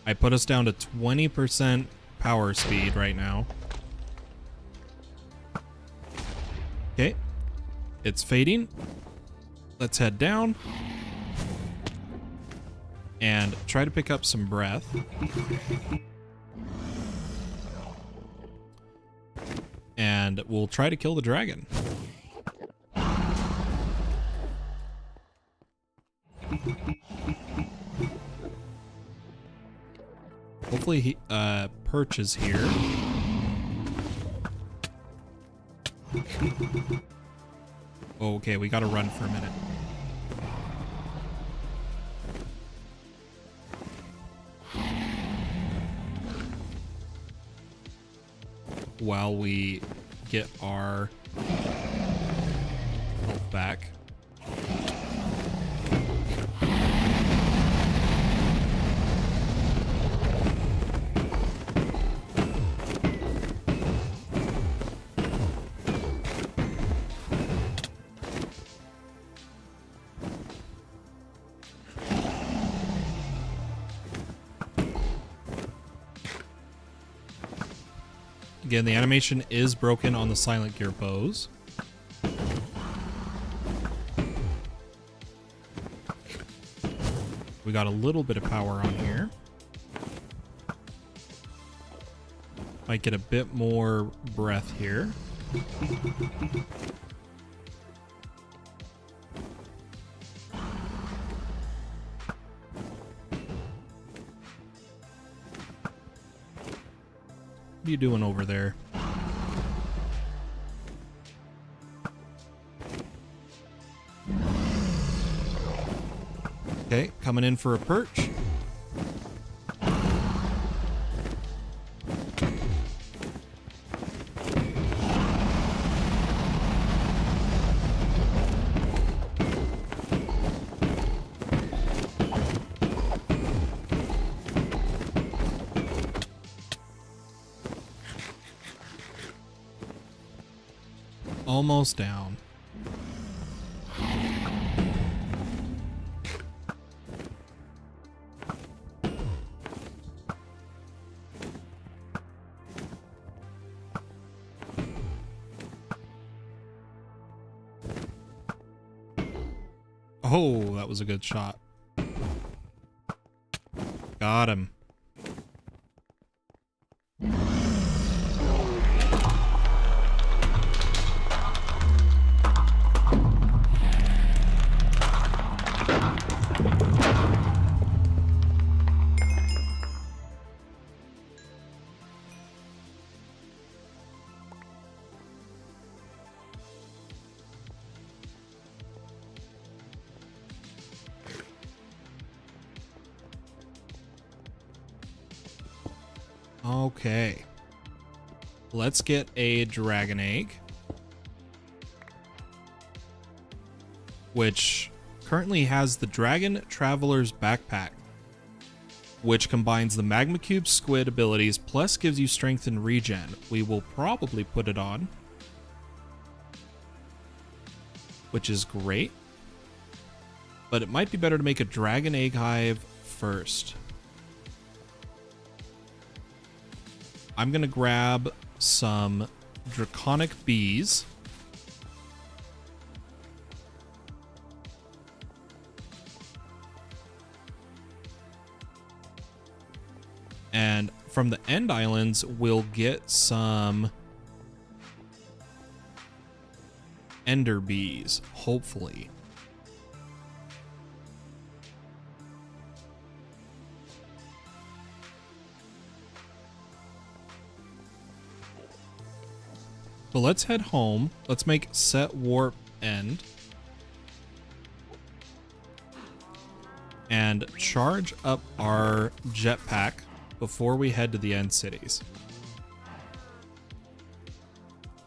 I put us down to 20% power speed right now. Okay. It's fading. Let's head down. And try to pick up some breath. And we'll try to kill the dragon. Hopefully he perches here. Okay, we gotta run for a minute. While we get our health back. Again, the animation is broken on the Silent Gear bows. We got a little bit of power on here. Might get a bit more breath here. you doing over there? Okay, coming in for a perch. Almost down. Oh, that was a good shot. Got him. Okay. Let's get a dragon egg, which currently has the Dragon Traveler's Backpack, which combines the Magma Cube Squid abilities plus gives you strength and regen. We will probably put it on, which is great, but it might be better to make a dragon egg hive first. I'm gonna grab some draconic bees. And from the end islands, we'll get some ender bees, hopefully. So let's head home. Let's make set warp end. And charge up our jetpack before we head to the end cities.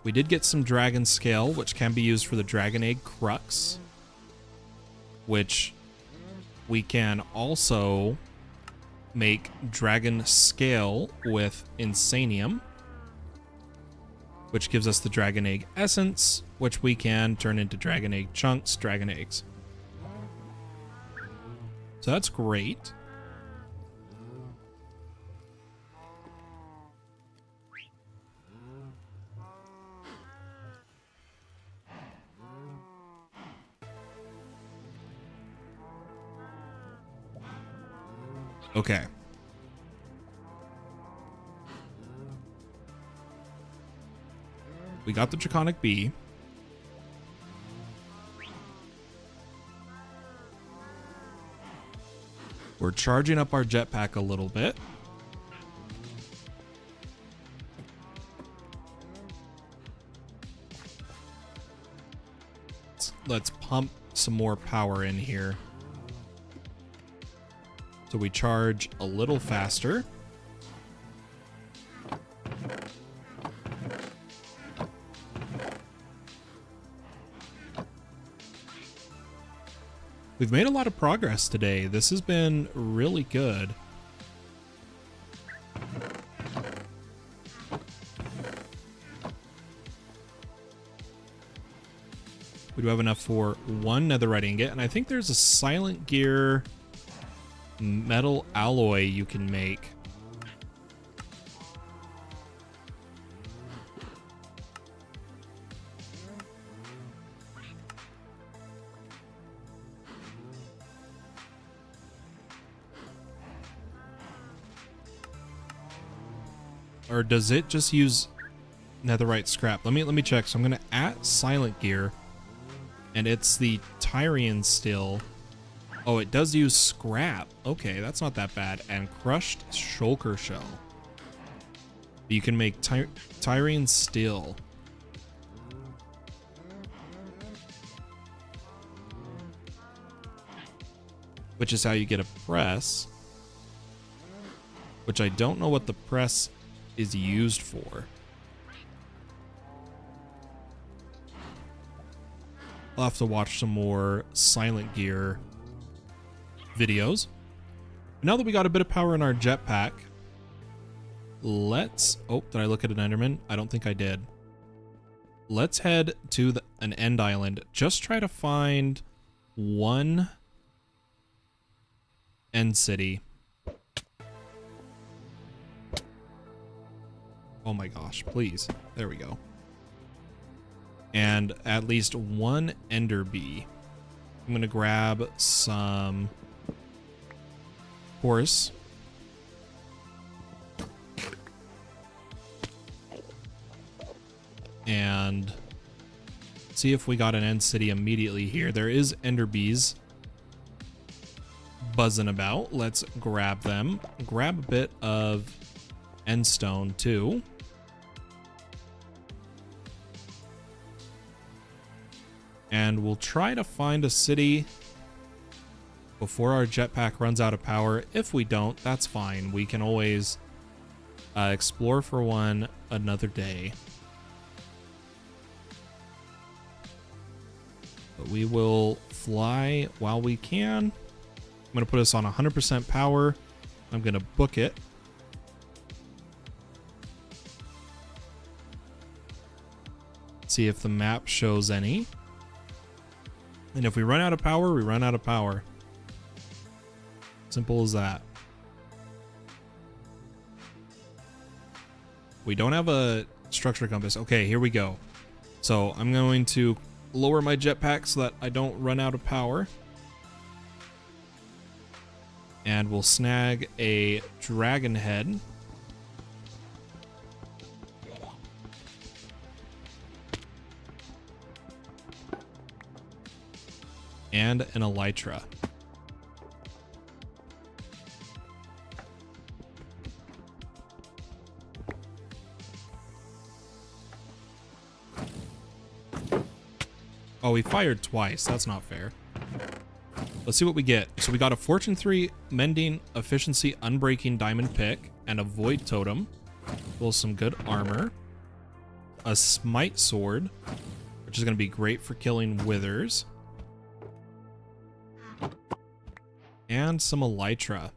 We did get some dragon scale, which can be used for the dragon egg crux, which we can also make dragon scale with insanium, which gives us the dragon egg essence, which we can turn into dragon egg chunks, dragon eggs. So that's great. Okay. We got the draconic bee. We're charging up our jetpack a little bit. Let's pump some more power in here. So we charge a little faster. We've made a lot of progress today. This has been really good. We do have enough for one netherite ingot, and I think there's a silent gear metal alloy you can make. Or does it just use netherite scrap? Let me check. So I'm gonna add silent gear, and it's the Tyrian still. Oh, it does use scrap. Okay, that's not that bad. And crushed shulker shell. You can make Tyrene steel. Which is how you get a press. Which I don't know what the press is used for. I'll have to watch some more Silent Gear videos. Now that we got a bit of power in our jetpack, let's... Oh, did I look at an Enderman? I don't think I did. Let's head to an end island. Just try to find one end city. Oh my gosh, please. There we go. And at least one ender bee. I'm gonna grab some horse. And see if we got an end city immediately here. There is ender bees buzzing about. Let's grab them. Grab a bit of end stone too. And we'll try to find a city before our jetpack runs out of power. If we don't, that's fine. We can always explore for one another day. But we will fly while we can. I'm going to put us on 100% power. I'm going to book it. See if the map shows any. And if we run out of power, we run out of power. Simple as that. We don't have a structure compass. Okay, here we go. So I'm going to lower my jetpack so that I don't run out of power. And we'll snag a dragon head. And an elytra. Oh, he fired twice. That's not fair. Let's see what we get. So we got a Fortune 3 Mending Efficiency Unbreaking Diamond Pick and a Void Totem. Well, some good armor. A Smite Sword, which is going to be great for killing withers. And some elytra.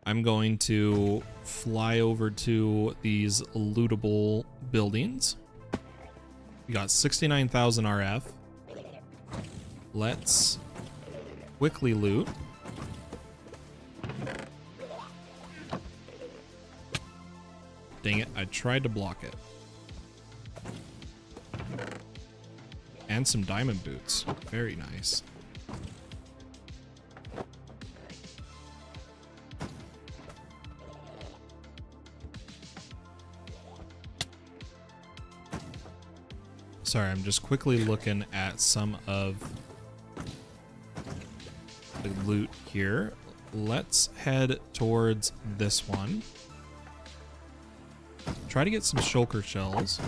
I'm going to fly over to these lootable buildings. We got 69,000 RF. Let's quickly loot. Dang it, I tried to block it. And some diamond boots. Very nice. Sorry, I'm just quickly looking at some of the loot here. Let's head towards this one. Try to get some shulker shells.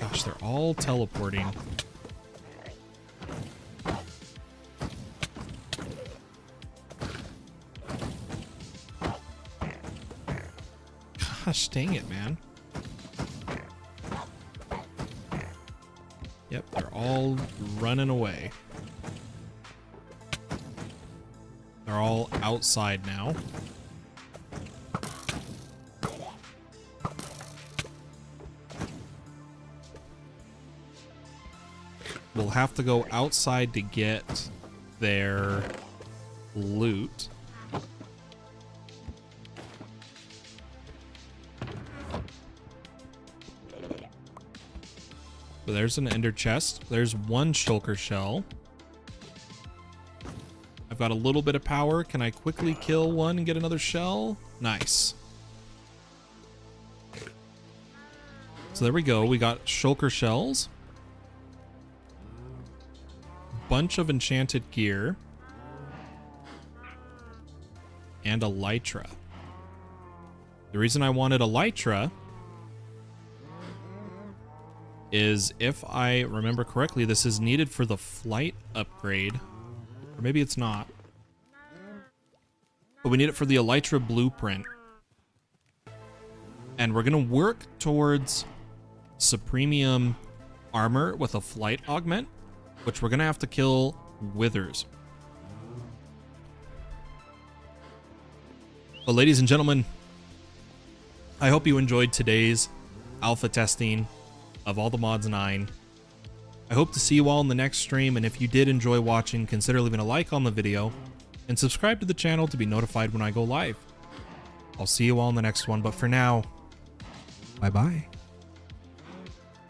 Gosh, they're all teleporting. Gosh, dang it, man. Yep, they're all running away. They're all outside now. We'll have to go outside to get their loot. So there's an ender chest. There's one shulker shell. I've got a little bit of power. Can I quickly kill one and get another shell? Nice. So there we go. We got shulker shells. bunch of enchanted gear and elytra. The reason I wanted elytra is, if I remember correctly, this is needed for the flight upgrade. Or maybe it's not. But we need it for the elytra blueprint. And we're going to work towards supremium armor with a flight augment, which we're going to have to kill withers. But ladies and gentlemen, I hope you enjoyed today's alpha testing of all the mods 9. I hope to see you all in the next stream, and if you did enjoy watching, consider leaving a like on the video and subscribe to the channel to be notified when I go live. I'll see you all in the next one, but for now, bye-bye.